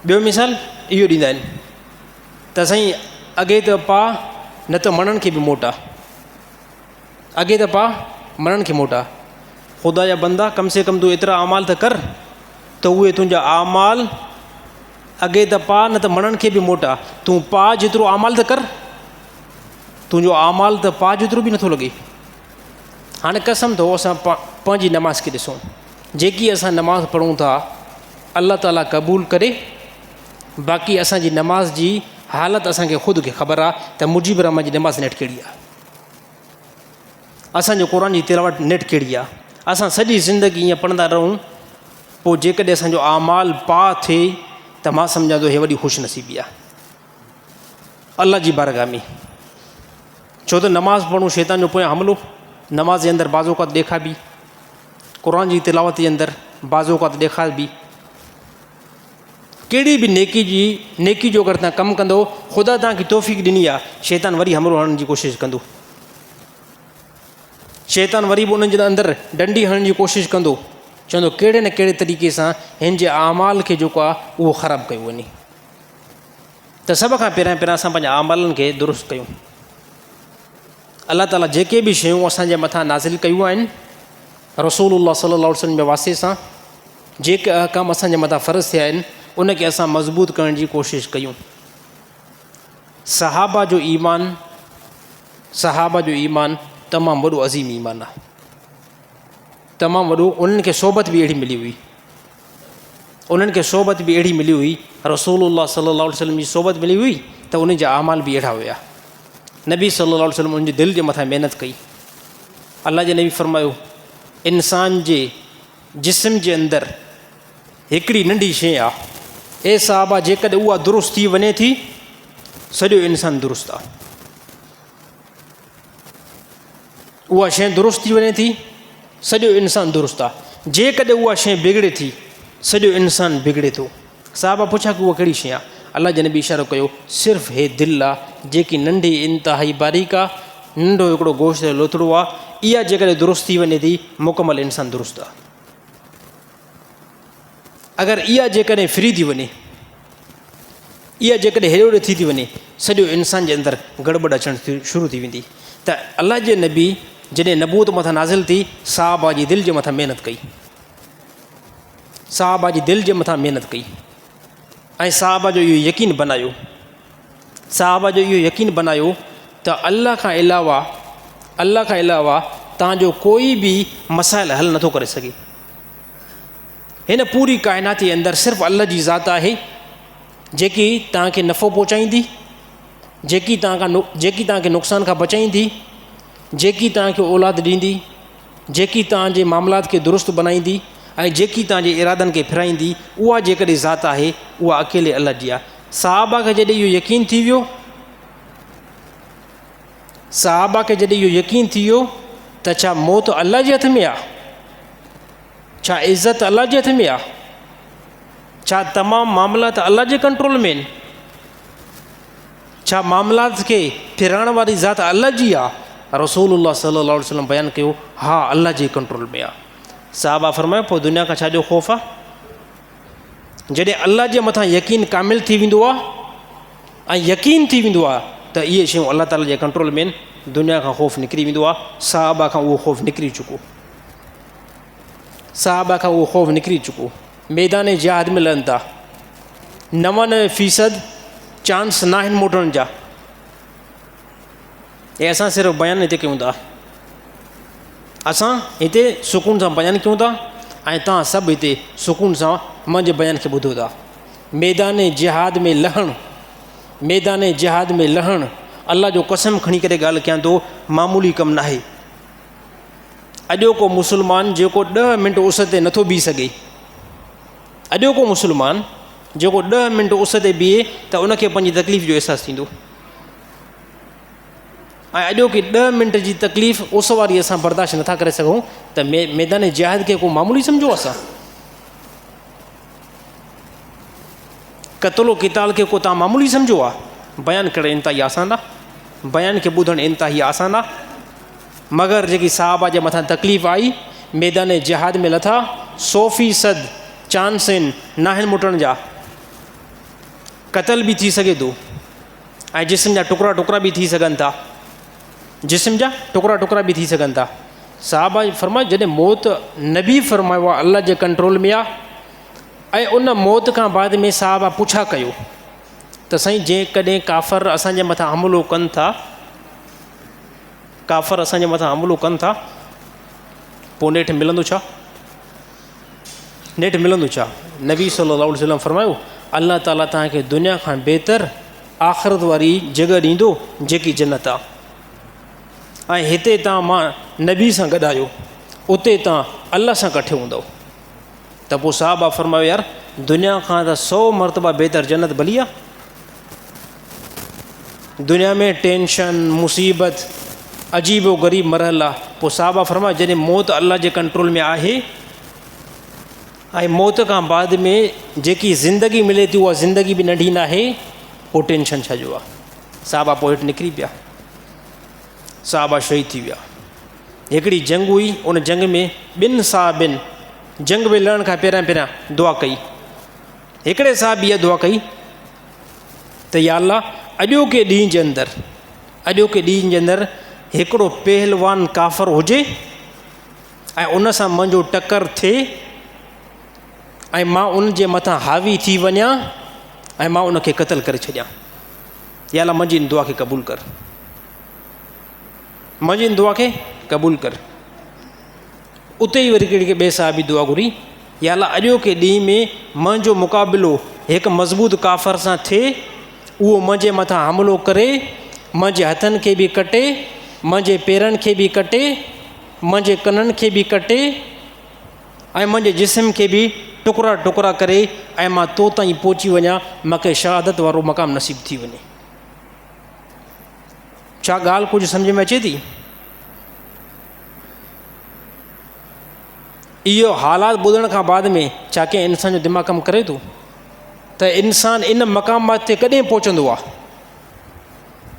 ॿियो मिसाल इहो ॾींदा आहिनि त साईं अॻे त पा, न त मणनि खे बि मोटा, अॻे त पा मणनि खे मोटा। ख़ुदा जा बंदा, कम से कम तूं एतिरा अमाल त कर त उहे तुंहिंजा अमाल अॻे त पा, न त मणनि खे बि मोटा। तूं पा जेतिरो अमाल त कर, तुंहिंजो अमाल त पा जेतिरो बि नथो लॻे। हाणे कसम थो, असां पंहिंजी नमाज़ खे ॾिसूं, जेकी असां नमाज़ पढ़ूं था अल्लाह ताला क़बूल करे, बाक़ी असांजी नमाज़ जी हालत असांखे ख़ुदि खे ख़बर आहे त मुजीब रहमान जी नमाज़ नेठि कहिड़ी आहे, असांजो क़ुर जी तिलावत नेठि कहिड़ी आहे, असां सॼी ज़िंदगी ईअं पढ़ंदा रहूं, पोइ जेकॾहिं असांजो आमाल पा थिए त मां सम्झां थो हे वॾी ख़ुशनसीबी आहे अल्लाह जी बारगाह में। छो त नमाज़ पढ़ूं शैतान जो पोयां हमिलो, नमाज़ जे अंदरि बाज़ोकात ॾेखार बि, क़ुर जी तिलावत जे अंदरि बाज़ोकात ॾेखार बि, कहिड़ी बि नेकी जो अगरि तव्हां कमु कंदो, ख़ुदा तव्हांखे तौफ़ीक़ ॾिनी आहे, शैतान वरी हमिलो हणण जी कोशिशि कंदो, शैतान वरी बि उन्हनि जे अंदरि डंडी हणण जी कोशिशि कंदो, चवंदो कहिड़े न कहिड़े तरीक़े सां हिन जे आमाल खे जेको आहे उहो ख़राबु कयो वञे। त सभ खां पहिरियां असां पंहिंजा आमालनि खे दुरुस्त कयूं। अलाह ताला जेके बि शयूं असांजे मथां नाज़िल कयूं आहिनि रसूलुल्लाह सल्लल्लाहु अलैहि वसल्लम जे वास्ते सां, जेके अहकाम असांजे मथां फ़र्ज़ थिया आहिनि उनखे असां मज़बूत करण जी कोशिशि कयूं। सहाबा जो ईमान तमामु वॾो अज़ीम ईमान आहे, तमामु वॾो। उन्हनि खे सोबत बि अहिड़ी मिली हुई, रसूलुल्लाह सल्लल्लाहु अलैहि वसल्लम जी सोबत मिली हुई त उन जा आमाल बि अहिड़ा हुया। नबी सल्लल्लाहु अलैहि वसल्लम उनजे दिलि जे मथां महिनत कई। अल्लाह जे नबी फरमायो इंसान जे जिस्म जे अंदरि हिकिड़ी नंढी शइ आहे, ए साहबा जेकॾहिं उहा दुरुस्त थी वञे थी सॼो इंसानु दुरुस्त आहे। उहा शइ दुरुस्त थी वञे थी सॼो इंसानु दुरुस्त आहे। जेकॾहिं उहा शइ बिगड़े थी सॼो इंसानु बिगड़े थो। साहबा पुछा की उहा कहिड़ी शइ आहे? अल्लाह जे नबी इशारो कयो सिर्फ़ु हे दिलि आहे जेकी नंढी इंतिहाई बारीक आहे, नंढो हिकिड़ो गोश्त जो लोथड़ो आहे, इहा जेकॾहिं दुरुस्त थी वञे थी मुकमल इंसानु दुरुस्त आहे। अगरि इहा जेकॾहिं फ्री थी वञे, इहा जेकॾहिं हेॾे होॾे थी वञे सॼो इंसान जे अंदरि गड़बड़ अचणु शुरू थी वेंदी। त अल्लाह जे नबी जॾहिं नबूत मथां नाज़िल थी साहबा जी दिलि जे मथां महिनत कई, ऐं साहबा जो इहो यकीन बनायो त अल्लाह खां अलावा तव्हांजो कोई बि मसाइल हल नथो करे सघे। हिन पूरी काइनात जे अंदरि सिर्फ़ु अल्लाह जी ज़ात आहे जेकी तव्हांखे नफ़ो पहुचाईंदी, जेकी तव्हांखे नुक़सान खां बचाईंदी, जेकी तव्हांखे औलाद ॾींदी, जेकी तव्हांजे मामलात खे दुरुस्त बनाईंदी ऐं जेकी तव्हांजे इरादनि खे फिराईंदी, उहा जेकॾहिं ज़ात आहे उहा अकेले अल्लाह जी आहे। साहबा खे जॾहिं इहो यकीन थी वियो त छा मौत अल्लाह जे हथ में आहे, छा इज़त अल्लाह जे हथ में आहे, छा तमामु मामलात अल्लाह जे कंट्रोल में आहिनि, छा मामलात खे फिराइण वारी ज़ात अल्लाह जी आहे? रसूलुल्लाह सल्लल्लाहु अलैहि वसल्लम बयानु कयो हा अल्लाह जे कंट्रोल में आहे। साहबा फरमायो पोइ दुनिया खां छाजो ख़ौफ़ आहे? जॾहिं अल्लाह जे मथां यकीन कामिल थी वेंदो आहे ऐं यकीन थी वेंदो आहे त इहे शयूं अल्लाह ताला जे कंट्रोल में आहिनि, दुनिया खां ख़ौफ़ निकिरी वेंदो आहे। साहबा खां उहो ख़ौफ़ निकिरी चुको, मैदान जिहाद में लहनि था, 99% चांस न आहिनि मोटण जा। ऐं असां सिर्फ़ु बयानु हिते कयूं था, असां हिते सुकून सां बयानु कयूं था ऐं तव्हां सभु हिते सुकून सां मुंहिंजे बयान खे ॿुधो था। मैदान जिहाद में लहणु अल्लाह जो कसम खणी करे ॻाल्हि कयां थो मामूली कमु न आहे। अॼोको मुस्लमान जेको 10 मिंट उस ते नथो बीह सघे, अॼोको मुस्लमान जेको 10 मिंट उस ते बीहे त उनखे पंहिंजी तकलीफ़ जो अहसासु थींदो, ऐं अॼोकी 10 मिंट जी तकलीफ़ उस वारी असां बर्दाश्त नथा करे सघूं त मैदान जिहाद खे को मामूली सम्झो? असां क़त्लो क़िताल खे को तव्हां मामूली सम्झो आहे? बयानु करणु इंतिहाई आसान आहे, बयान खे ॿुधणु इंतिहाई आसान आहे, मगर जेकी साहबा जे मथां तकलीफ़ आई, मैदान जिहाद में लथा, 100% चांस आहिनि न आहिनि मुटण जा, क़तल बि थी सघे थो ऐं जिस्म जा टुकड़ा बि थी सघनि था, साहबा फरमायो जॾहिं मौत नबी फरमायो आहे अल्लाह जे कंट्रोल में आहे, ऐं उन मौत खां बाद में साहबा पुछा कयो त साईं जेकॾहिं काफ़र असांजे मथां हमिलो कनि था पोइ नेठि मिलंदो छा? नबी सल्लल्लाहु अलैहि वसल्लम फरमायो अल्लाह ताला तव्हांखे दुनिया खां बहितर आख़िरत वारी जॻह ॾींदो जेकी जन्नत आहे, ऐं हिते तव्हां मां नबी सां गॾु आहियो, उते तव्हां अल्लाह सां कठे हूंदव। त पोइ साहबा फरमायो यार दुनिया खां त 100 मरतबा बहितर जन्नत भली आहे। दुनिया में टेंशन मुसीबत अजीबो ग़रीब मरहल आहे। पोइ साहबा फरमायो जॾहिं मौत अल्लाह जे कंट्रोल में आहे ऐं मौत खां बाद में जेकी ज़िंदगी मिले थी उहा ज़िंदगी बि नंढी न आहे, पोइ टेंशन छा जो आहे। साहबा पोइ हेठि निकिरी पिया, साहबा शहीद थी विया। हिकिड़ी जंग हुई, उन जंग में 2 साहबनि जंग में लड़ण खां पहिरियां दुआ कई। हिकिड़े साहब इहा दुआ कई त या अल्लाह अॼोके ॾींहं जे अंदरि हिकिड़ो पहलवान काफ़र हुजे ऐं उन सां मुंहिंजो टकर थिए ऐं मां उन जे मथां हावी थी वञा ऐं मां उनखे क़तल करे छॾियां। या अल्लाह मुंहिंजी इन दुआ खे क़बूल कर, मुंहिंजी इन दुआ खे क़बूल कर। उते ई वरी हिकिड़ी ॿिए साहबी दुआ घुरी, या अल्लाह अॼोके ॾींहं में मुंहिंजो मुक़ाबिलो हिकु मज़बूत काफ़र सां थिए, उहो मुंहिंजे मथां हमिलो करे मुंहिंजे हथनि खे बि कटे, मुंहिंजे पेरनि खे बि कटे, मुंहिंजे कननि खे बि कटे ऐं मुंहिंजे जिस्म खे बि टुकड़ा टुकड़ा करे ऐं मां तो ताईं पहुची वञा, मूंखे शहादत वारो मक़ाम नसीब थी वञे। छा ॻाल्हि कुझु सम्झ में अचे थी? इहो हालात ॿुधण खां बाद में छा कंहिं इंसान जो दिमाग़ कमु करे थो त इंसान इन मक़ामात ते कॾहिं पहुचंदो आहे,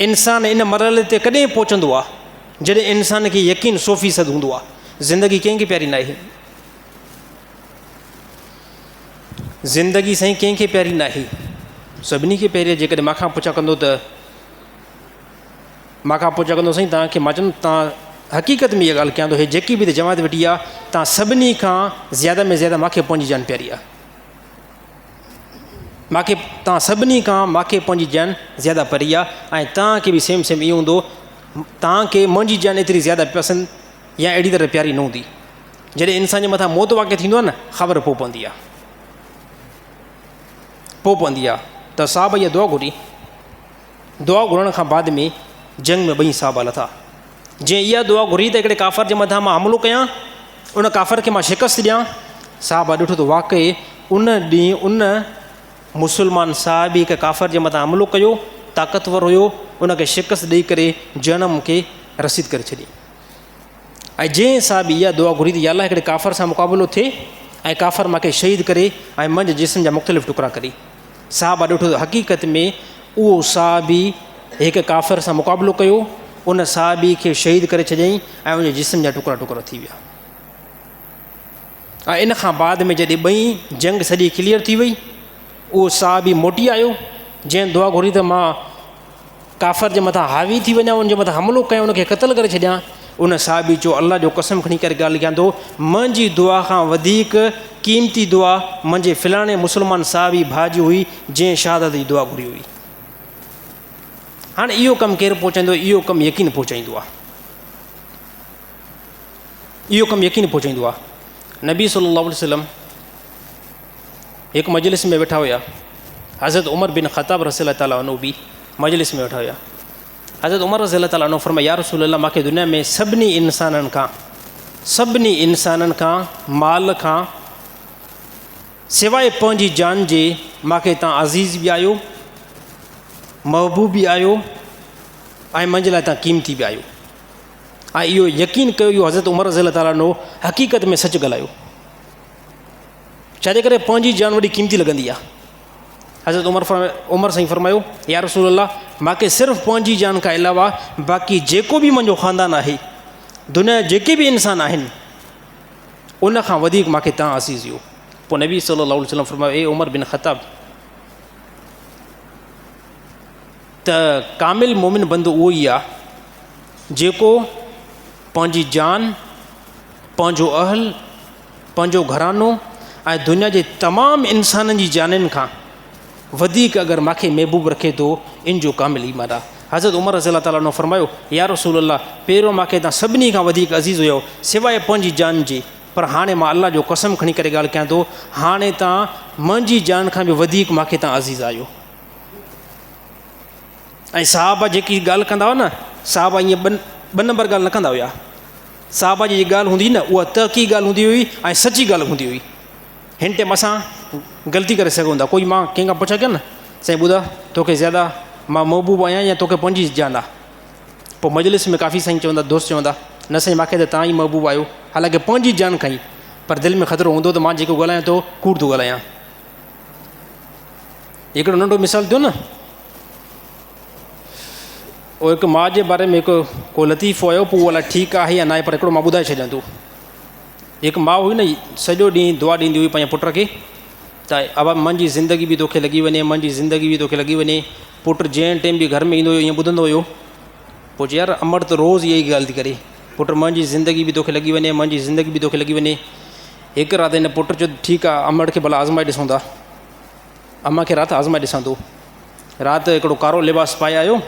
इंसान इन मरहले ते कॾहिं पहुचंदो आहे जॾहिं इंसान खे यकीन 100% हूंदो आहे ज़िंदगी कंहिंखे प्यारी न आहे। ज़िंदगी साईं कंहिंखे प्यारी न आहे, सभिनी खे पहिरीं। जेकॾहिं मूंखां पुछा कंदो साईं तव्हांखे, मां चवंदुमि तव्हां हक़ीक़त में इहा ॻाल्हि कयां थो, हे जेकी बि जमात वेठी आहे तव्हां सभिनी खां ज़्यादा में ज़्यादा मूंखे पंहिंजी जान प्यारी आहे। तव्हां सभिनी खां मूंखे पंहिंजी जान ज़्यादा परी आहे ऐं तव्हांखे बि सेम इहो हूंदो, तव्हांखे मुंहिंजी जान एतिरी ज़्यादा पसंदि या अहिड़ी तरह प्यारी न हूंदी। जॾहिं इंसान जे मथां मौत वाक़िअ थींदो आहे न, ख़बर पोइ पवंदी आहे। त साहब इहा दुआ घुरी, दुआ घुरण खां बाद में जंग में 2 साहब लथा। जीअं इहा दुआ घुरी त हिकिड़े काफ़र जे मथां मां हमिलो कयां, उन काफ़र खे मां शिकस्त ॾियां। साहब ॾिठो त वाक़ई उन ॾींहुं उन मुस्लमान साहबी हिकु काफ़र जे मथां हमिलो कयो, ताक़तवर हुयो, उनखे शिकस्त ॾेई करे जनम खे रसीद करे छॾी। ऐं जंहिं साहब इहा दुआ घुरी त या अल्लाह हिकिड़े काफ़र सां मुक़ाबिलो थिए ऐं काफ़र मूंखे शहीद करे ऐं मुंहिंजे जिस्म जा मुख़्तलिफ़ टुकड़ा करे। साहब ॾिठो त हक़ीक़त में उहो साहबी हिकु काफ़र सां मुक़ाबिलो कयो, उन साहबी खे शहीद करे छॾियईं ऐं उनजे जिस्म जा टुकड़ा टुकड़ा थी विया। ऐं इन खां बाद में जॾहिं 2 जंग सॼी क्लियर थी वई, उहो साहबी मोटी आयो जंहिं दुआ घुरी त मां काफ़र जे मथां हावी थी वञा, उनजे मथां हमिलो कयां, उनखे क़तल करे छॾियां। उन साहबी चयो अल्लाह जो कसम खणी करे ॻाल्हि कयां थो, मुंहिंजी दुआ खां वधीक क़ीमती दुआ मुंहिंजे फलाणे मुस्लमान साहबी भाउ जी हुई जंहिं शहादत जी दुआ घुरी हुई। हाणे इहो कमु केरु पहुचाईंदो? इहो कमु यकीन पहुचाईंदो आहे। नबी सल्लल्लाहु अलैहि वसल्लम हिकु मजलिस में वेठा हुया। हज़रत उमर बिन ख़त्ताब रज़ियल्लाहु ताला अन्हु बि मजलिस में वेठा हुया। हज़रत उमर रज़ियल्लाहु ताला अन्हु फरमाया, या रसूल अल्लाह, मूंखे दुनिया में सभिनी इंसाननि खां माल खां सवाइ पंहिंजी जान जे मूंखे तव्हां अज़ीज़ बि आहियो, महबूब बि आहियो ऐं मुंहिंजे लाइ तव्हां क़ीमती बि आहियो। ऐं इहो यकीन कयो, इहो हज़रत उमर रज़ियल्लाहु ताला अन्हु हक़ीक़त में सच ॻाल्हायो। छाजे करे पंहिंजी जान वॾी क़ीमती लॻंदी आहे। हज़रत उमर साईं फरमायो, या रसूल अल्लाह, मूंखे सिर्फ़ु पंहिंजी जान खां अलावा बाक़ी जेको बि मुंहिंजो ख़ानदान आहे, दुनिया जेके बि इंसान आहिनि, उन खां वधीक मूंखे तव्हां अज़ीज़ हुयो। पोइ नबी सल्लल्लाहु अलैहि वसल्लम फरमायो, ए उमर बिन ख़त्ताब, त कामिल मोमिन बंदो उहो ई आहे जेको पंहिंजी जान, पंहिंजो अहल, पंहिंजो घरानो ऐं दुनिया जे तमामु इंसाननि जी जाननि खां वधीक अगरि मूंखे महबूब रखे थो, इन जो कामिल ईमान आहे। हज़रत उमर रज़ियल्लाहु ताला अन्हु फरमायो, या रसूल अल्लाह, पहिरियों मूंखे तव्हां सभिनी खां वधीक अज़ीज़ हुयो सवाइ पंहिंजी जान जे, पर हाणे मां अल्लाह जो कसम खणी करे ॻाल्हि कयां थो, हाणे तव्हां मुंहिंजी जान खां बि वधीक मूंखे तव्हां अज़ीज़ आहियो। ऐं साहबा जेकी ॻाल्हि कंदा हुआ न, साहबा ईअं ॿ नंबर ॻाल्हि न कंदा हुया। साहबा जी ॻाल्हि हूंदी न उहा तहक़ी ॻाल्हि हूंदी हुई ऐं सची ॻाल्हि हूंदी हुई। हिन टाइम असां ग़लती करे सघूं था। कोई मां कंहिंखां पुछा कयां न साईं ॿुधा तोखे ज़्यादा मां महबूब आहियां या तोखे पंहिंजी जान आहे, पोइ मजलिस में काफ़ी साईं चवंदा, दोस्त चवंदा न साईं मूंखे त तव्हां ई महबूब आहियो, हालांकि पंहिंजी जान खईं, पर दिलि में ख़तरो हूंदो त मां जेको ॻाल्हायां थो कूड़ थो ॻाल्हायां। हिकिड़ो नंढो मिसाल थियो न, उहो हिकु माउ जे बारे में हिकु को लतीफ़ो आयो, पोइ उहो अलाए ठीकु आहे या न आहे, पर हिकिड़ो मां ॿुधाए छॾियां थो। हिकु माउ हुई न सॼो ॾींहुं दुआ ॾींदी हुई पंहिंजे पुट खे त अब मुंहिंजी ज़िंदगी बि तोखे लॻी वञे, मुंहिंजी ज़िंदगी बि तोखे लॻी वञे। पुटु जंहिं टाइम बि घर में ईंदो हुयो ईअं ॿुधंदो हुयो, पोइ चई यार अमर त रोज़ु इहा ई ॻाल्हि थी करे, पुटु मुंहिंजी ज़िंदगी बि तोखे लॻी वञे, मुंहिंजी ज़िंदगी बि तोखे लॻी वञे। हिकु राति हिन पुटु चयो ठीकु आहे अमर खे भला आज़माए ॾिसूं था, अम्मा खे राति आज़माए ॾिसां थो। राति हिकिड़ो कारो लिबास पाए आयो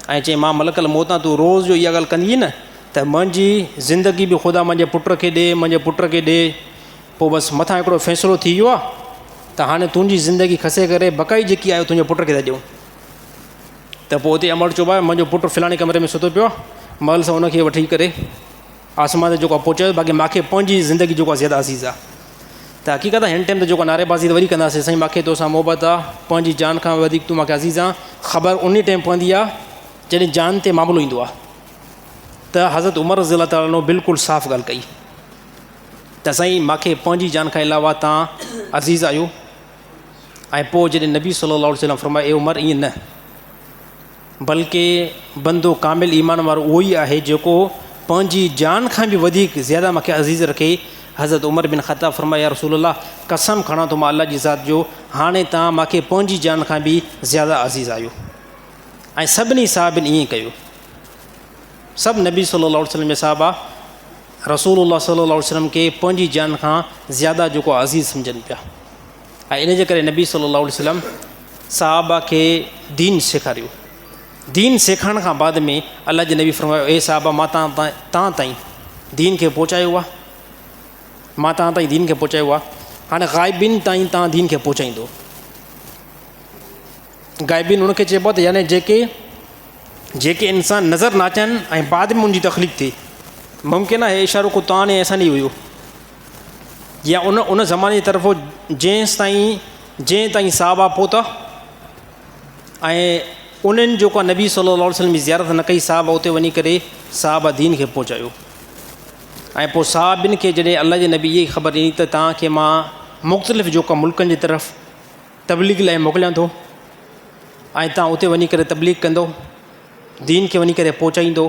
ऐं चई मां मलकल मौतां तूं रोज़ जो इहा ॻाल्हि कंदी न त मुंहिंजी ज़िंदगी बि ख़ुदा मुंहिंजे पुट खे ॾे, मुंहिंजे पुट खे ॾे। पोइ बसि मथां हिकिड़ो फ़ैसिलो थी वियो आहे त हाणे तुंहिंजी ज़िंदगी खसे करे बकाई जेकी आहे तुंहिंजे पुट खे था ॾियूं। त पोइ हुते अमर चयो आहे मुंहिंजो पुटु फलाणे कमरे में सुतो पियो आहे, महल सां उनखे वठी करे आसमान ते जेको आहे पहुचायो, बाक़ी मूंखे पंहिंजी ज़िंदगी जेको आहे ज़्यादा अज़ीज़ आहे। त हक़ीक़त हिन टाइम ते जेको नारेबाज़ी त वरी कंदासीं साईं मूंखे तोसां मोहबत आहे, पंहिंजी जान खां वधीक तूं मूंखे अज़ीज़ आहे। ख़बर उन टाइम पवंदी आहे जॾहिं जान ते मामिलो ईंदो आहे। त हज़रत उमर रज़ियल्लाहु ताला बिल्कुलु साफ़ु ॻाल्हि कई त साईं मूंखे पंहिंजी जान खां अलावा तव्हां अज़ीज़ आहियो। ऐं पोइ जॾहिं नबी सल्लल्लाहु अलैहि वसल्लम फरमाए ए उमर ईअं न, बल्कि बंदो कामिल ईमान वारो उहो ई आहे जेको पंहिंजी जान खां बि वधीक ज़्यादा मूंखे अज़ीज़ रखे। हज़रत उमर बिन ख़त्ताब फरमाया या रसूल अल्लाह कसम खणा थो मां अल्लाह जी ज़ात जो, हाणे तव्हां मूंखे पंहिंजी जान खां बि ज़्यादा अज़ीज़ आहियो। ऐं सभिनी साहिबनि ईअं कयो, सभु नबी सल्लल्लाहु अलैहि वसल्लम जे साहिबा रसूलुल्लाह सल्लल्लाहु अलैहि वसल्लम खे पंहिंजी जान खां ज़्यादा जेको अज़ीज़ सम्झनि पिया। ऐं इन जे करे नबी सल्लल्लाहु अलैहि वसल्लम साहिबा खे दीन सेखारियो। दीन सेखारण खां बाद में अल्लाह जे नबी फरमायो ए साहिबा मां तव्हां ताईं दीन खे पहुचायो आहे, मां तव्हां ताईं दीन खे पहुचायो आहे, हाणे ग़ाइबिन ताईं तव्हां दीन खे पहुचाईंदो। ग़ाइबिन उनखे चइबो आहे त यानी जेके इंसान नज़र न अचनि ऐं बाद में उनजी तख़लीक़ थिए। मुमकिन आहे इशारो को तव्हां ने असां ॾे हुयो या उन ज़माने जी तरफ़ो जंहिं ताईं साहबा पहुता ऐं उन्हनि जेको आहे नबी सल्लल्लाहु अलैहि वसल्लम जी ज़ियारत न कई, साहबा उते वञी करे साहबा दीन खे पहुचायो। ऐं पोइ साहबिन खे जॾहिं अल्लाह जे नबी इहा ख़बर ॾिनी त तव्हांखे मां मुख़्तलिफ़ जेको मुल्कनि जी तरफ़ तबलीग लाइ मोकिलियां थो ऐं तव्हां उते वञी करे तबलीग कंदो, दीन खे वञी करे पहुचाईंदो।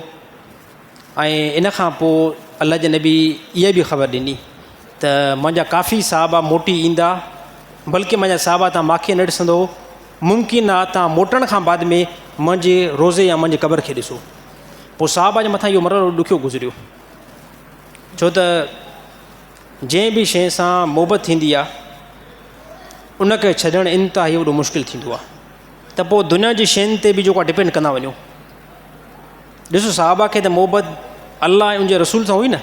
ऐं इन खां पोइ अल्लाह जे नबी इहा बि ख़बर ॾिनी त मुंहिंजा काफ़ी साहबा मोटी ईंदा, बल्कि मुंहिंजा साहबा तव्हां मूंखे न ॾिसंदो, मुमकिन आहे तव्हां मोटण खां बाद में मुंहिंजे रोज़े या मुंहिंजे क़बर खे ॾिसो। पोइ साहबा जे मथां इहो मरहलो ॾुखियो गुज़रियो, छो त जंहिं बि शइ सां मोहबत थींदी आहे उनखे छॾणु इंतिहाई वॾो मुश्किल थींदो आहे। त पोइ दुनिया जी शयुनि ते बि जेको आहे डिपेंड कंदा वञो। ॾिसो साहबा खे त मोहबत अल्लाह ऐं उनजे रसूल सां हुई न,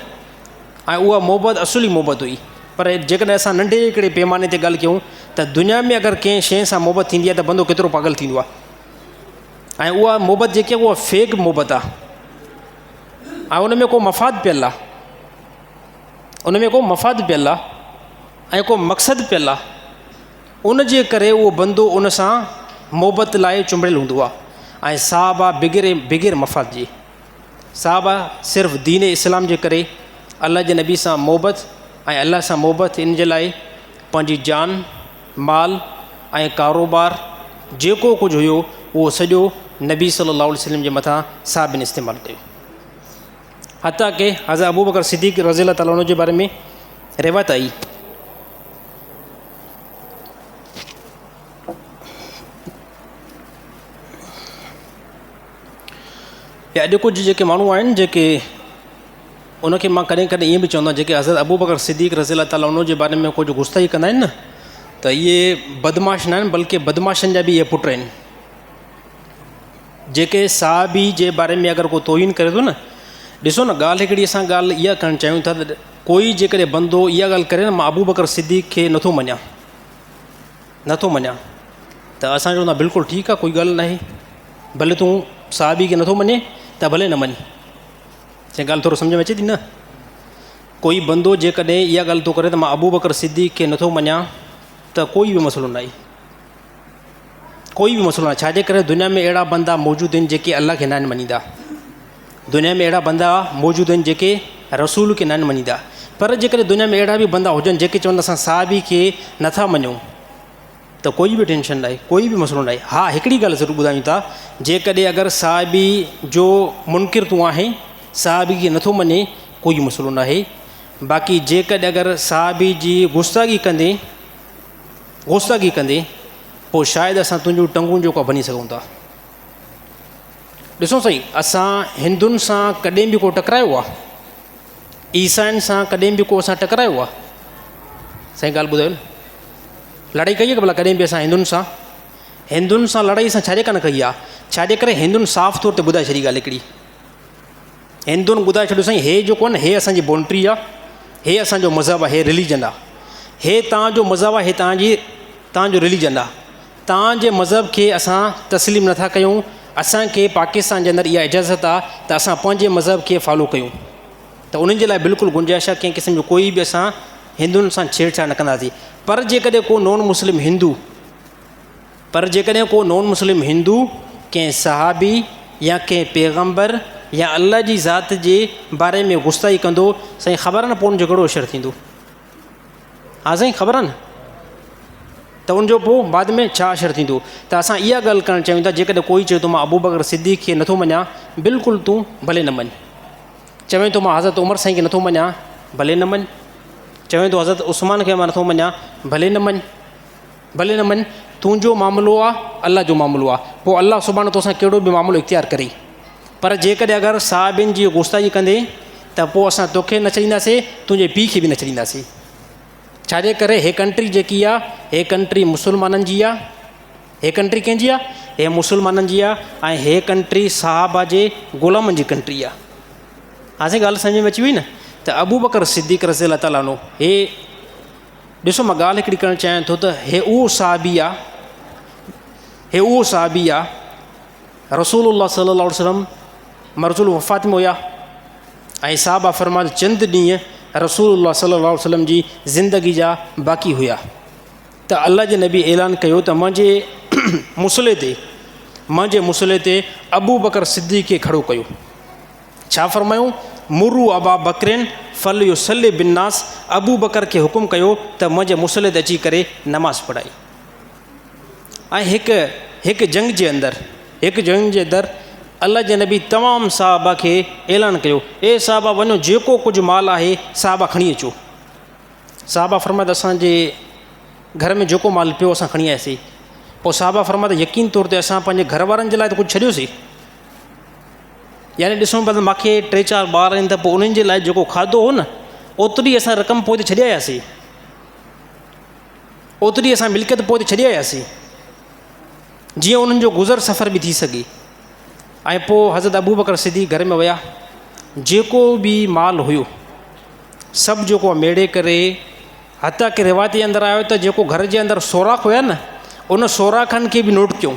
ऐं उहा मोहबत असुली मोहबत हुई। पर जेकॾहिं असां नंढे हिकिड़े पैमाने ते ॻाल्हि कयूं त दुनिया में अगरि कंहिं शइ सां मोहबत थींदी आहे त बंदो केतिरो पागल थींदो आहे। ऐं उहा मोहबत जेकी आहे उहा फेक मोहबत आहे ऐं उन में को मफ़ाद पियल आहे, उन में को मफ़ाद पियल आहे ऐं को मक़सदु पियल आहे। उन जे करे उहो बंदो उन सां मोहबत लाइ चुंबड़ियल हूंदो आहे। ऐं साहबा बिग़ैर मफ़ाद जी, साहबा सिर्फ़ु दीन इस्लाम जे करे अल्लाह जे नबी सां मोहबत ऐं अल्लाह सां मोहबत इन जे लाइ पंहिंजी जान माल ऐं कारोबार जेको कुझु हुयो उहो सॼो नबी सल्लल्लाहु अलैहि वसल्लम जे मथां साहबनि इस्तेमालु कयो। हता के हज़रत अबू बकर सिद्दीक़ रज़ियल्लाहु ताला अन्हु जे बारे में रिवायत आई या अॼु कुझु जेके माण्हू आहिनि जेके उनखे मां कॾहिं कॾहिं ईअं बि चवंदो आहियां जेके हज़रत अबू बकर सिद्दीक़ रज़ियल्लाहु ताला अन्हु जे बारे में कुझु गुस्ताई कंदा आहिनि न, त इहे बदमाश न आहिनि बल्कि बदमाशनि जा बि इहे पुट आहिनि। जेके साहबी जे बारे में अगरि को तोहीन करे थो न, ॾिसो न ॻाल्हि हिकिड़ी असां ॻाल्हि इहा करणु चाहियूं था त कोई जेकॾहिं बंदो इहा ॻाल्हि करे न मां अबू बकर सिद्दीक़ खे नथो मञा त असां चवंदा बिल्कुलु ठीकु आहे कोई ॻाल्हि न आहे, भले तूं साहबी खे नथो मञे त भले न मञे। चई ॻाल्हि थोरो सम्झ में अचे थी न, कोई बंदो जेकॾहिं इहा ॻाल्हि थो करे त मां अबू बकर सिद्दीक़ खे नथो मञा त कोई बि मसइलो न आहे, कोई बि मसइलो न आहे। छाजे करे दुनिया में अहिड़ा बंदा मौजूदु आहिनि जेके अलाह खे न आहिनि मञींदा, दुनिया में अहिड़ा बंदा मौजूदु आहिनि जेके रसूल खे न आहिनि मञींदा। पर जेकॾहिं दुनिया में अहिड़ा बि बंदा हुजनि जेके चवनि असां साहबी खे नथा मञूं त कोई बि टेंशन न आहे, कोई बि मसइलो न आहे। हा, हिकिड़ी ॻाल्हि ज़रूरु ॿुधायूं था, जेकॾहिं अगरि साहबी जो मुनकिर तूं आहे, साहबी खे नथो मञे, कोई मसइलो न आहे। बाक़ी जेकॾहिं अगरि साहबी जी गुस्तागी कंदे पोइ शायदि असां तुंहिंजूं टंगूं जेको भञी सघूं था। ॾिसो सही, असां हिंदुनि सां कॾहिं बि को टकरायो आहे, ईसाइनि सां कॾहिं बि को असां टकरायो आहे? सही ॻाल्हि ॿुधायो न, लड़ाई कई आहे की भला कॾहिं बि असां हिंदुनि सां लड़ाई असां छाजे कान कई आहे? छाजे करे हिंदुनि साफ़ तौर ते ॿुधाए छॾी ॻाल्हि हिकिड़ी, हिंदुनि ॿुधाए छॾियो साईं, हे जेको आहे न, हे असांजी बाउंड्री आहे, हे असांजो मज़हब आहे, हे रिलीजन आहे, हे तव्हांजो मज़हब आहे, हे तव्हांजो रिलीजन आहे। तव्हांजे मज़हब खे असां तस्लीम नथा कयूं, असांखे पाकिस्तान जे अंदरि इहा इजाज़त आहे त असां पंहिंजे मज़हब खे फॉलो कयूं, त उन्हनि जे लाइ बिल्कुलु गुंजाइश आहे कंहिं क़िस्म जो कोई बि असां हिंदुनि सां छेड़छाड़ न कंदासीं। पर जेकॾहिं को नॉन मुस्लिम हिंदू कंहिं सहाबी या कंहिं पैगम्बर या अल्लाह जी ज़ात जे बारे में गुस्ताई कंदो, साईं ख़बर आहे न पोइ उनजो कहिड़ो असरु थींदो? हा साईं, ख़बर आहे न, त उनजो पोइ बाद में छा असरु थींदो। त असां इहा ॻाल्हि करणु चाहियूं था, जेकॾहिं कोई चए थो मां अबू बकर सिद्दीक़ खे नथो मञा, बिल्कुलु तूं भले न मञ। चवे थो मां हज़रत उमर साईं खे नथो मञा, भले न मञ। चवे थो हज़रत उस्मान खे मां नथो मञा, भले न मञ। तुंहिंजो मामिलो आहे, अलाह जो मामिलो आहे, पोइ अलाह सुभाणे तोसां कहिड़ो बि मामिलो इख़्तियार करे। पर जेकॾहिं अगरि साहिबिन जी गुस्ताई कंदे त पोइ असां तोखे न छॾींदासीं, तुंहिंजे पीउ खे बि न छॾींदासीं। छाजे करे हे कंट्री जेकी आहे, हे कंट्री मुसलमाननि जी आहे। हे कंट्री कंहिंजी आहे? हे मुसलमाननि जी आहे, ऐं हे कंट्री सहाबा जे ग़ुलामनि जी कंट्री आहे। हाणे ॻाल्हि सम्झ में अची वई न? त अबू बकर सिद्दीक़ रज़ी अल्लाह ताला अन्हु, हे ॾिसो मां ॻाल्हि हिकिड़ी करणु चाहियां थो त हे उहो साहबी आहे, रसूलुल्लाह सल्लल्लाहु अलैहि वसल्लम मरजुल वफ़ात में हुया, ऐं साहबा फरमाद चंद ॾींहं रसूलुल्लाह सल्लल्लाहु अलैहि वसल्लम जी ज़िंदगी जा बाक़ी हुया, त अल्लाह जे नबी ऐलान कयो त मुंहिंजे मुसले ते अबू बकर सिद्दीक़ खे खड़ो कयो। छा फरमायूं? मुरू अबा बकरिन फल युसल्ली बिन्नास, अबू बकर खे हुकुम कयो त मुंहिंजे मुसले ते अची करे नमाज़ पढ़ाई। ऐं हिकु जंग जे अंदरि अल्लाह जे नबी तमामु साहबा खे ऐलान कयो, ए साहबा वञो, जेको कुझु माल आहे साहबा खणी अचो। साहबा फरमाद असांजे घर में जेको माल पियो असां खणी आयासीं। पोइ साहबा फरमाद यकीन तौर ते असां पंहिंजे घर वारनि जे लाइ त कुझु छॾियोसीं, यानी ॾिसूं पिया त मूंखे 3-4 ॿार आहिनि, त पोइ उन्हनि जे लाइ जेको खाधो हो न, ओतिरी असां रक़म पोइ ते छॾे आयासीं, ओतिरी असां मिल्कियत पोइ ते छॾे आयासीं, जीअं उन्हनि जो गुज़र सफ़र बि थी सघे। ऐं पोइ हज़रत अबू बकर सिद्दीक़ घर में विया, जेको बि माल हुयो सभु जेको आहे मेड़े करे, हता की रिवायत जे अंदरि आयो त जेको घर जे अंदरि सोराख़ हुया न, उन सोराख़नि खे बि नोट कयूं,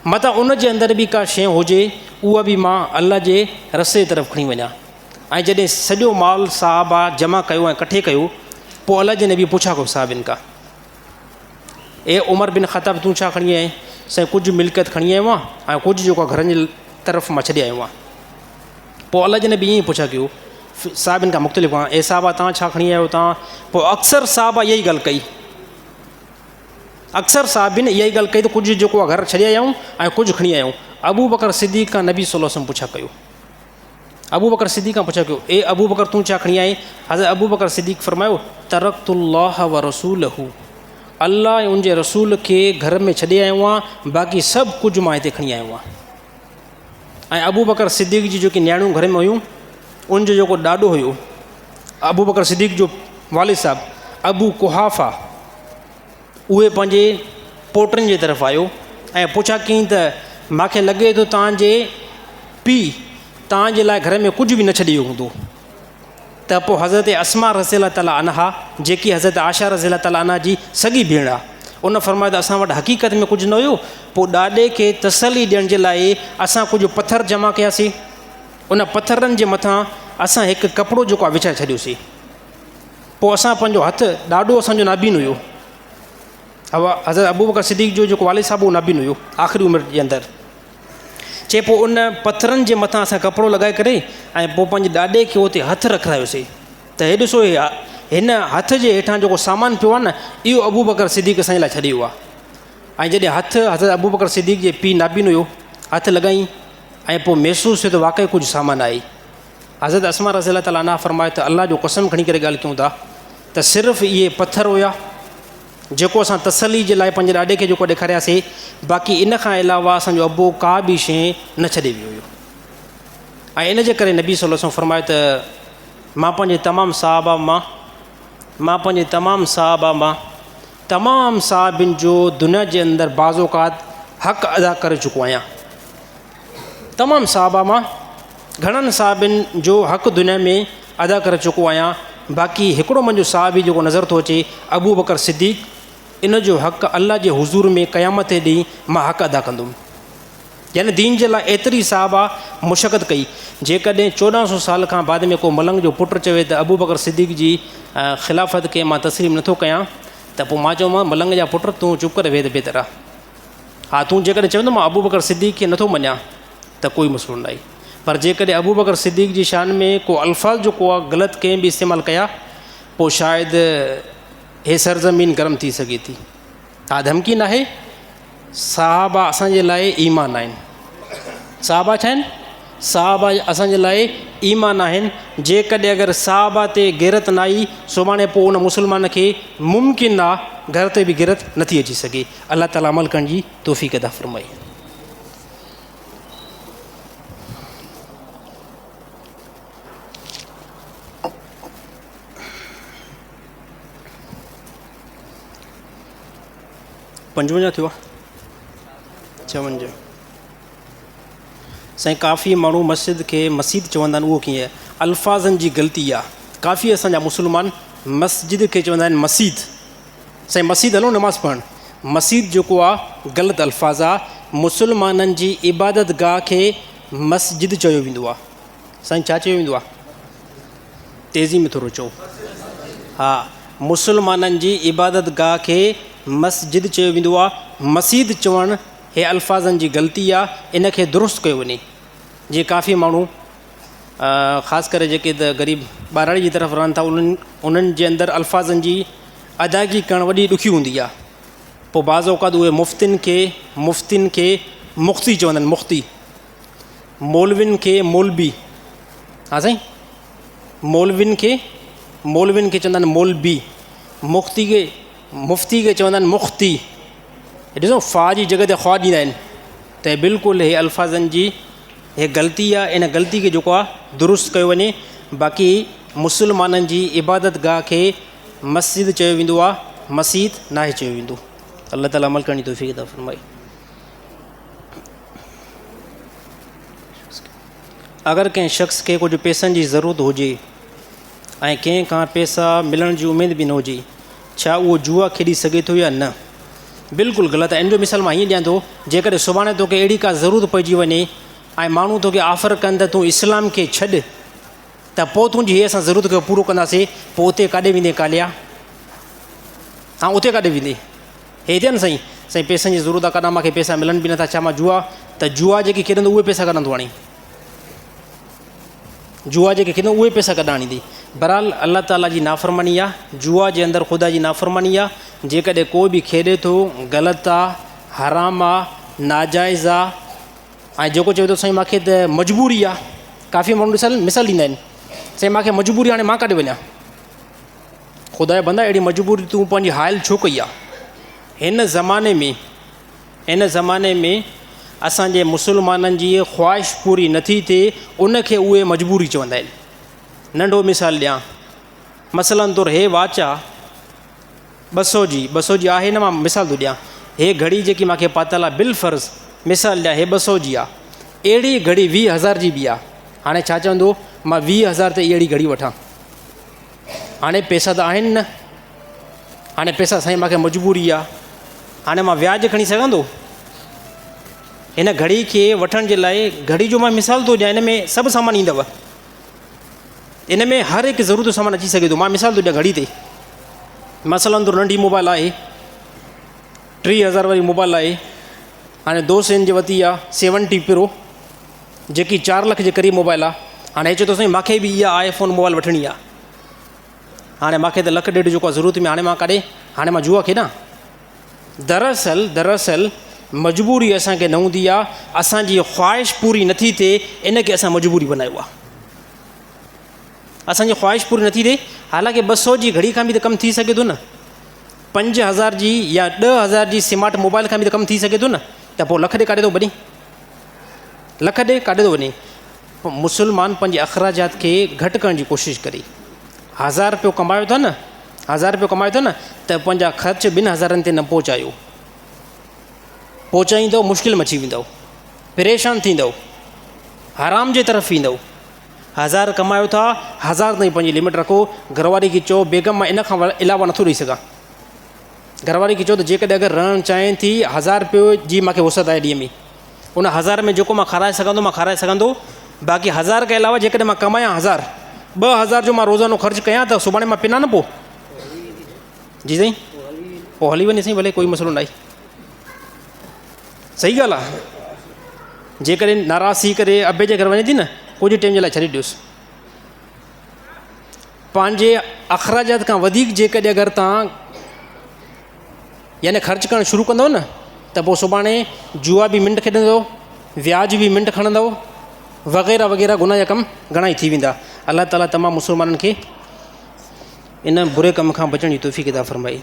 मथां उन जे अंदरि बि का शइ हुजे उहा बि मां अल्लाह जे रस्ते तरफ़ खणी वञा। ऐं जॾहिं सॼो माल साहबा जमा कयो ऐं कठे कयो, पोइ अल्लाह जे नबी पुछा कयो साहिबिन खां, ए उमर बिन ख़त्ताब तूं छा खणी आहीं? साईं कुझु मिल्कियत खणी आयो आहे ऐं कुझु जेको आहे घरनि जी तरफ़ मां छॾे आयो आहियां। पोइ अल्लाह जे नबी ईअं ई पुछा कयो साहिबिन खां मुख़्तलिफ़ आहे, ए साहबा तव्हां छा खणी आयो तव्हां? पोइ अक्सर साहबा इहा ई ॻाल्हि कई, अक्सर साहिबिन इहा ई ॻाल्हि कई त कुझु जेको आहे घर छॾे आयूं ऐं कुझु खणी आयूं। अबू बकर सिद्दीक़ खां नबी सल्लल्लाहु अलैहि वसल्लम पुछा कयो, अबू बकर सिद्दीक़ खां पुछा कयो, ए अबू बकर तूं छा खणी आहीं? हज़रत अबू बकर सिद्दीक़ फरमायो, तरक़्तुल्लाह व रसूलहू, अल्लाह ऐं उनजे रसूल खे घर में छॾे आयो आहियां, बाक़ी सभु कुझु मां हिते खणी आयो आहियां। ऐं अबू बकर सिद्दीक़ जी जेकी नियाणियूं घर में हुयूं, उनजो जेको ॾाॾो हुयो, अबू बकर सिद्दीक़ जो वालिद साहब अबू कुहाफ़ा, उहे पंहिंजे पोटनि जे तरफ़ आयो ऐं पुछा कयईं त मूंखे लॻे थो तव्हांजे पीउ तव्हांजे लाइ घर में कुझु बि न छॾे वियो हूंदो। त पोइ हज़रत अस्मा रज़ी अल्लाह ताला अनहा, जेकी हज़रत आशा रज़ी अल्लाह ताला अनहा जी सॻी भेण आहे, उन फरमायो त असां वटि हक़ीक़त में कुझु न हुयो। पोइ ॾाॾे खे तसली ॾियण जे लाइ असां कुझु पथर जमा कयासीं, उन पथरनि जे मथां असां हिकु कपिड़ो जेको आहे विछाए छॾियोसीं। पोइ असां पंहिंजो हथु ॾाढो असांजो नाबीन हुयो, हज़रत अबू बकर सिद्दीक़ जो जेको वालिद साहिबु उहो नाबीन हुयो आख़िरी उमिरि जे अंदरि। चए पोइ उन पथरनि जे मथां असां कपिड़ो लॻाए करे ऐं पोइ पंहिंजे ॾाॾे खे उते हथु रखायोसीं त हे ॾिसो हिन हथ जे हेठां जेको सामान पियो आहे न, इहो अबू बकर सिद्दीक़ असांजे लाइ छॾे वियो आहे। ऐं जॾहिं हथु हज़रत अबू बकर सिद्दीक़ जे पीउ नाबीन हुयो, हथु लॻाई ऐं पोइ महसूसु थियो त वाक़ई कुझु सामान आहे। हज़रत अस्मा रज़ी अल्लाह ताला अन्हा फरमाए त अल्लाह जो कसम खणी करे ॻाल्हि कयूं था त सिर्फ़ु इहे पथर हुया जेको असां तसली जे लाइ पंहिंजे ॾाॾे खे जेको ॾेखारियासीं, बाक़ी इन खां अलावा असांजो अबो का बि शइ न छॾे वियो हुयो। ऐं इन जे करे नबी सल्लल्लाहु अलैहि वसल्लम फरमाए त मां पंहिंजे तमामु साहबनि जो दुनिया जे अंदरि बाज़ोकात हक़ अदा करे चुको आहियां। तमामु साहबा मां घणनि साहबनि जो हक़ दुनिया में अदा करे चुको आहियां, बाक़ी हिकिड़ो मुंहिंजो साहबी जेको नज़र थो अचे अबू बकर सिद्दीक़, इन जो हक़ अल्लाह जे हुज़ूर में क़यामत जे ॾींहुं मां हक़ अदा कंदुमि। यानी दीन जे लाइ एतिरी साहबा मुशक़त कई। जेकॾहिं 1400 साल खां बाद में को मलंग जो पुटु चवे त अबू बकर सिद्दीक़ जी ख़िलाफ़त खे मां तस्लीम नथो कयां, त पोइ मां चयोमांसि मलंग जा पुट तूं चुप करे वेह बेहतर आहे। हा, तूं जेकॾहिं चवंदो मां अबू बकर सिद्दीक़ खे नथो मञां त कोई मसइलो न आहे, पर जेकॾहिं अबू बकर सिद्दीक़ जी शान में को अल्फाज़ जेको आहे ग़लति कंहिं बि इस्तेमालु कया, पोइ शायदि हे सरज़मीन गरम थी सघे थी। हा, धमकी न आहे। साहबा असांजे लाइ ईमान आहिनि। साहबा छा आहिनि? साहबा असांजे लाइ ईमान आहिनि। जेकॾहिं अगरि साहबा ते गिरत न आई, सुभाणे पोइ उन मुस्लमान खे मुमकिन आहे घर ते बि गिरत नथी अची सघे। अल्लाह ताला अमल करण जी तौफ़ीक़ अता फ़रमाए। पंजवंजाह थियो आहे, 56। साईं काफ़ी माण्हू मस्जिद खे मस्जिद चवंदा आहिनि, उहो कीअं? अल्फाज़नि जी ग़लती आहे। काफ़ी असांजा मुस्लमान मस्जिद खे चवंदा आहिनि मस्जिद। साईं मस्जिद हलो नमाज़ पढ़णु, मस्जिद जेको आहे ग़लति अल्फाज़ आहे। मुस्लमाननि जी इबादत गाह खे मस्जिद चयो वेंदो आहे। साईं छा चयो वेंदो आहे? तेज़ी में थोरो चओ। हा, मुस्लमाननि जी इबादत गाह खे मस्जिद चयो वेंदो आहे। मस्जिद चवणु हे अल्फाज़नि जी ग़लती आहे, इन खे दुरुस्त कयो वञे। जीअं काफ़ी माण्हू ख़ासि करे जेके त ग़रीब ॿारड़ी जी तरफ़ रहनि था, उन्हनि जे अंदरि अल्फाज़नि जी अदायगी करणु वॾी ॾुखी हूंदी आहे। पोइ बाज़ औक़ात उहे मुफ़्तिन खे मुख़्ती चवंदा आहिनि, मुख़्ती। मौलविन खे मौलबी। हा साईं, मौलविन खे चवंदा आहिनि मौलबी। मुफ़्ती खे चवंदा आहिनि मुख़्ती। ॾिसो फ़ा जी जॻह ते ख़्वा ॾींदा आहिनि, त बिल्कुलु हे अल्फाज़नि जी हे ग़लती आहे। इन ग़लती खे जेको आहे दुरुस्त कयो वञे। बाक़ी मुस्लमाननि जी इबादत गाह खे मस्जिद चयो वेंदो आहे, मस्जिद नाहे चयो वेंदो। अल्लाह ताला अमल करण जी तौफ़ीक़ अता फ़रमाए। अगरि कंहिं शख़्स खे कुझु पैसनि जी ज़रूरत हुजे ऐं कंहिं खां पैसा मिलण जी उमेद बि न हुजे, छा उहो जुआ खेॾी सघे थो या न? बिल्कुलु ग़लति आहे। इन जो मिसाल मां हीअं ॾियां थो, जेकॾहिं सुभाणे तोखे अहिड़ी का ज़रूरत पइजी वञे ऐं माण्हू तोखे ऑफर कनि त तूं इस्लाम खे छॾ, त पोइ तुंहिंजी हे असां ज़रूरत खे पूरो कंदासीं, पोइ उते काॾे वेंदे कालिया? हा, उते काॾे वेंदे? हे थिए न साईं, साईं पैसनि जी ज़रूरत आहे, काॾा मूंखे पैसा मिलनि बि नथा, छा मां जुआ? त जुआ जेके खेॾंदो उहे पैसा कढंदो हाणे। जुआ जेके खेॾंदो उहे पैसा कढा आणींदी। बहरहाल अल्लाह ताला जी नाफ़रमानी आहे, जुआ जे अंदरि ख़ुदा जी नाफ़रमानी आहे। जेकॾहिं कोई बि खेॾे थो, ग़लति आहे, हराम आहे, नाजाइज़ आहे। ऐं जेको चवे थो साईं मूंखे त मजबूरी आहे, काफ़ी माण्हू मिसाल ॾींदा आहिनि, साईं मूंखे मजबूरी, हाणे मां काॾे वञा? ख़ुदा जा बंदा, अहिड़ी मजबूरी तूं पंहिंजी हाइल छो कई आहे? हिन ज़माने में असांजे मुस्लमाननि जी ख़्वाहिश पूरी नथी थिए, उनखे उहे मजबूरी चवंदा आहिनि। नंढो मिसाल ॾियां, मसलन तौरु हे वाच आहे 200 जी आहे न, मां मिसाल थो ॾियां। हे घड़ी जेकी मूंखे पातल आहे बिलफ़र्ज़ मिसाल ॾियां, हे 200 जी आहे। अहिड़ी घड़ी 20,000 जी बि आहे। हाणे छा चवंदो, मां 20,000 ते अहिड़ी घड़ी वठां? हाणे पैसा त आहिनि न, हाणे पैसा साईं मूंखे मजबूरी आहे, हाणे मां व्याज खणी सघंदो? हिन घड़ी खे वठण जे लाइ, घड़ी जो मां मिसाल थो ॾियां, हिन में सभु सामान ईंदव। इन में हर हिकु ज़रूरत सामान अची सघे थो. मां मिसाल थो ॾियां घड़ी ते, मसलन तो नंढी मोबाइल आहे 30,000 वारी मोबाइल आहे. हाणे दोस्त हिन जे वरिती आहे 70 प्रो जेकी 4 लख जे क़रीब मोबाइल आहे. हाणे चए थो साईं मूंखे बि इहा iPhone मोबाइल वठणी आहे. हाणे मूंखे त 1.5 जेको आहे ज़रूरत में, हाणे मां काॾे, हाणे मां जुआ खेॾां. दरअसल मजबूरी असांखे न हूंदी आहे, असांजी ख़्वाहिश पूरी नथी थिए इन खे असां मजबूरी बनायो आहे. असांजी ख़्वाहिश पूरी नथी थिए, हालांकि 200 जी घड़ी खां बि त कमु थी सघे थो न, 5,000 जी या 10,000 जी स्मार्ट मोबाइल खां बि त कमु थी सघे थो न. त पोइ लख ॾे काॾे थो वञे, लख ॾे काॾे थो वञे. मुस्लमान पंहिंजे अख़राजात खे घटि करण जी कोशिशि करे. 1,000 रुपयो कमायो था न, 1,000 रुपयो कमायो था न, त पंहिंजा ख़र्च 2,000 ते न पहुचायो. पहुचाईंदव मुश्किल में अची वेंदव, परेशान थींदव, हराम जे तरफ़ ईंदव. 1,000 कमायो था, 1,000 ताईं पंहिंजी लिमिट रखो. घरवारी खे चओ बेगम मां इन खां अलावा नथो ॾेई सघां. घरवारी खे चओ त जेकॾहिं अगरि रहणु चाहिनि थी 1,000 रुपयो जी मूंखे वसत आहे ॾींहं में, उन 1,000 में जेको मां खाराए सघंदो मां खाराए सघंदो. बाक़ी 1,000 खां अलावा जेकॾहिं मां कमायां 1,000 2,000 जो मां रोज़ानो ख़र्चु कयां त सुभाणे मां पिना न पोइ. जी साईं, पोइ हली वञे साईं, भले कोई मसइलो न आहे. सही ॻाल्हि आहे. जेकॾहिं नाराज़ थी करे अबे जे घर वञे थी न, कुझु टाइम जे लाइ छॾे ॾियोसि. पंहिंजे अख़राजात खां वधीक जेकॾहिं अगरि तव्हां यानी ख़र्चु करणु शुरू कंदव न, त पोइ सुभाणे जुआ बि मिंट खेॾंदव, व्याज बि मिंट खणंदव, वग़ैरह वग़ैरह गुनाह जा कमु घणा ई थी वेंदा. अलाह ताला तमामु मुस्लमाननि खे इन बुरे कम खां बचण जी तौफ़ीक़ अता फ़रमाए.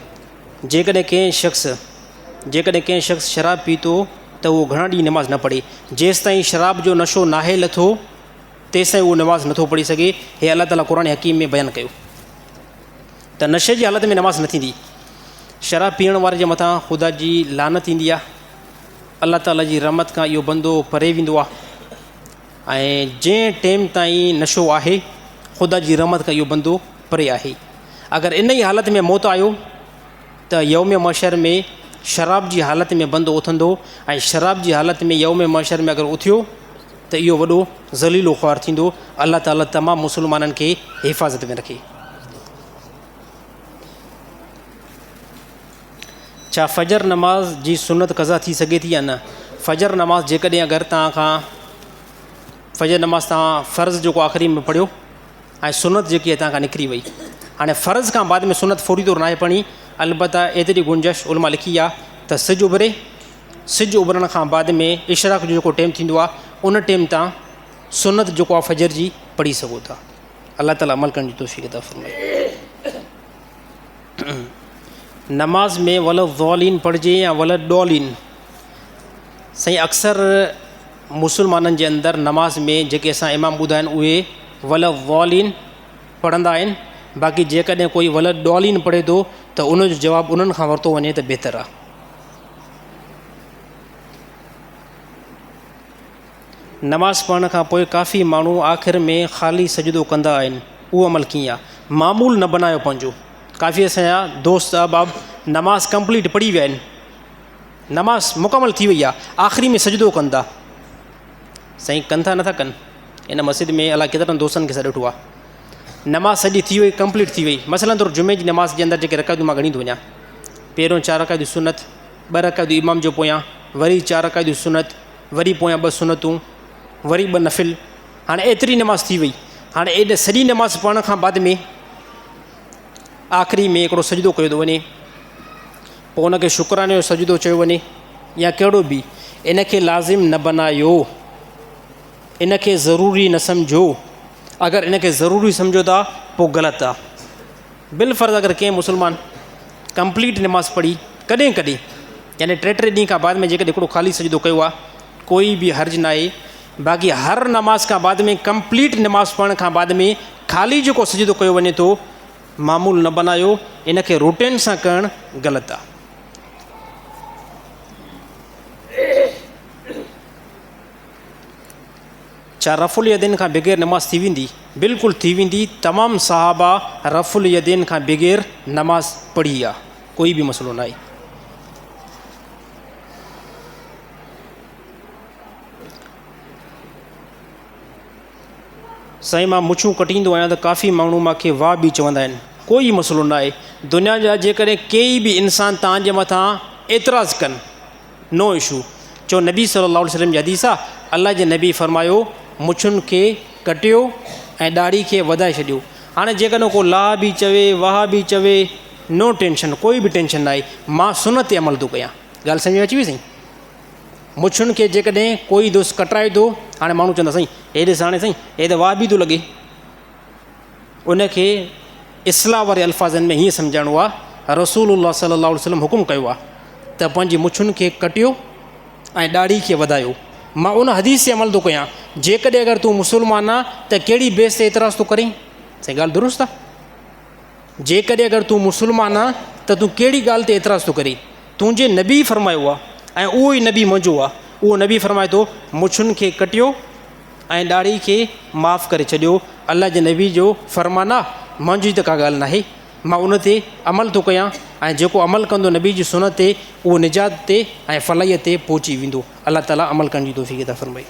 जेकॾहिं कंहिं शख़्स शराब पीतो त उहो घणा ॾींहं नमाज़ न पढ़े. जेसि ताईं शराब जो नशो नाहे लथो तेसि ताईं उहो नमाज़ नथो पढ़ी सघे. हे अलाह ताला क़ुरान हकीम में बयानु कयो त नशे जी हालत में नमाज़ न थींदी. शराब पीअण वारे जे मथां ख़ुदा जी लानत ईंदी आहे. अलाह ताला जी रहमत खां इहो बंदो परे वेंदो आहे. ऐं जंहिं टाइम ताईं नशो आहे ख़ुदा जी रहमत खां इहो बंदो परे आहे. अगरि इन ई हालत में मौत आयो त यौम महशर में शराब जी हालत में बंदो उथंदो. ऐं शराब जी हालत में यौम महशर में अगरि उथियो त इहो वॾो ज़लीलो ख़्वार थींदो. अलाह ताला तमामु मुस्लमाननि खे हिफ़ाज़त में रखे. छा फ़जर नमाज़ जी सुनत क़ज़ा थी सघे थी या न? फ़जर नमाज़ जेकॾहिं अगरि तव्हां खां फ़जर नमाज़ तव्हां फ़र्ज़ु जेको आख़िरी में पढ़ियो ऐं सुनत जेकी आहे तव्हां खां निकिरी वई, हाणे फ़र्ज़ खां बाद में सुनत फौरी तौरु नाहे पढ़ी. अलबत्ता एतिरी गुंजाइश उलमा लिखी आहे त सिजु उभरे, सिजु उभरण खां बाद में इशराक़ जो जेको टाइम थींदो आहे उन टाइम तव्हां सुनत जेको आहे फ़जर जी पढ़ी सघो था. अलाह ताला अमल करण जी तौफ़ीक़ अता फ़रमाए. नमाज़ में वलद्दालीन पढ़िजे या वलद्दालीन. साईं अक्सर मुस्लमाननि जे अंदरि नमाज़ में जेके असां इमाम ॿुधाइनि उहे वलद्दालीन पढ़ंदा आहिनि. बाक़ी जेकॾहिं कोई वलद्दालीन पढ़े थो त उनजो जवाबु उन्हनि खां वरितो वञे त बहितरु आहे. नमाज़ पढ़ण खां पोइ काफ़ी माण्हू आख़िर में ख़ाली सजदो कंदा आहिनि. उहो अमल कीअं आहे? मामूल न बनायो पंहिंजो. काफ़ी असांजा दोस्त अहबाब नमाज़ कंप्लीट पढ़ी विया आहिनि, नमाज़ मुकमल थी वई आहे, आख़िरी में सजदो कंदा. साईं कनि था नथा कनि? इन मस्जिद में अलाए केतिरनि दोस्तनि खे ॾिठो आहे. नमाज़ सॼी थी वई, कंप्लीट थी वई. मसइलन तौरु जुमे जी नमाज़ जे अंदरि जेके रकातूं मां ॻणी थो वञा, पहिरियों 4 रकातूं सुनत, 2 रकातूं इमाम जो पोयां, वरी 4 रकातूं सुनत, वरी पोयां 2 सुनतूं, वरी 2 नफ़िल. हाणे एतिरी नमाज़ थी वई. हाणे एॾे सॼी नमाज़ पढ़ण खां बाद में आख़िरी में हिकिड़ो सजदो कयो थो वञे, पोइ उनखे शुक्राने जो सजदो चयो वञे या कहिड़ो बि. इनखे लाज़िम न बनायो, इनखे ज़रूरी न सम्झो. अगरि इनखे ज़रूरी सम्झो था पोइ ग़लति आहे. बिलफ़र्ज़ अगरि कंहिं मुस्लमान कंप्लीट नमाज़ पढ़ी कॾहिं कॾहिं यानी 3 ॾींहं खां बाद में जेकॾहिं हिकिड़ो ख़ाली सजदो कयो आहे कोई बि हर्ज न आहे. बाक़ी हर नमाज़ खां बाद में कंप्लीट नमाज़ पढ़ण खां बाद में ख़ाली जेको सजदो कयो वञे थो मामूल न बनायो. इनखे रूटीन सां करणु ग़लति आहे. छा रफ़ुल यदैन खां बग़ैर नमाज़ थी वेंदी? बिल्कुलु थी वेंदी. तमामु सहाबा रफ़ुल यदैन खां बग़ैर नमाज़ पढ़ी आहे, कोई बि मसइलो न आहे. साईं मां मुछूं कटींदो आहियां त काफ़ी माण्हू मूंखे वाह बि चवंदा आहिनि, कोई मसइलो न आहे। दुनिया जा जेकॾहिं कंहिं बि इंसान तव्हांजे मथां एतिराज़ु कनि, नो इशू। चओ नबी सल्लल्लाहु अलैहि वसल्लम जी हदीस आहे, अलाह जे नबी फरमायो मुछुनि खे कटियो ऐं ॾाढ़ी खे वधाए छॾियो। हाणे जेकॾहिं को ला बि चवे, वाह बि चवे, नो टेंशन, कोई बि टेंशन न आहे। मां सुनत ते अमल थो कयां। ॻाल्हि सम्झ में अची वई साईं? मुछुनि खे जेकॾहिं कोई दोस्त कटाए थो, हाणे माण्हू चवंदा साईं हे ॾिस हाणे साईं हे त वाह बि थो लॻे, उनखे इस्लाह वारे अल्फाज़नि में हीअं सम्झाइणो आहे, रसूलुल्लाह सल्लल्लाहु अलैहि वसल्लम हुकुम कयो आहे त पंहिंजी मुछुनि खे कटियो ऐं ॾाढ़ी खे वधायो। मां उन हदीस ते अमल थो कयां। जेकॾहिं अगरि तूं मुस्लमान आहे त कहिड़ी बेस ते एतिराज़ थो करीं? साईं ॻाल्हि दुरुस्त आहे। जेकॾहिं अगरि तूं मुस्लमान आहे त तूं कहिड़ी ॻाल्हि ते एतिराज़ थो करीं? तुंहिंजे नबी फरमायो आहे ऐं उहो ई नबी मुंहिंजो आहे। उहो नबी फरमाए थो मुछुनि खे कटियो ऐं ॾाढ़ी खे माफ़ु करे छॾियो। अलाह जे नबी जो फरमान आहे, मुंहिंजी त का ॻाल्हि न आहे। मां उन ते अमल थो कयां ऐं जेको अमल कंदो नबी जी सुनत ते, उहो निजात ते ऐं फलाहीअ ते पहुची वेंदो। अलाह ताला अमल करण जी तौफ़ीक़ अता फ़रमाए।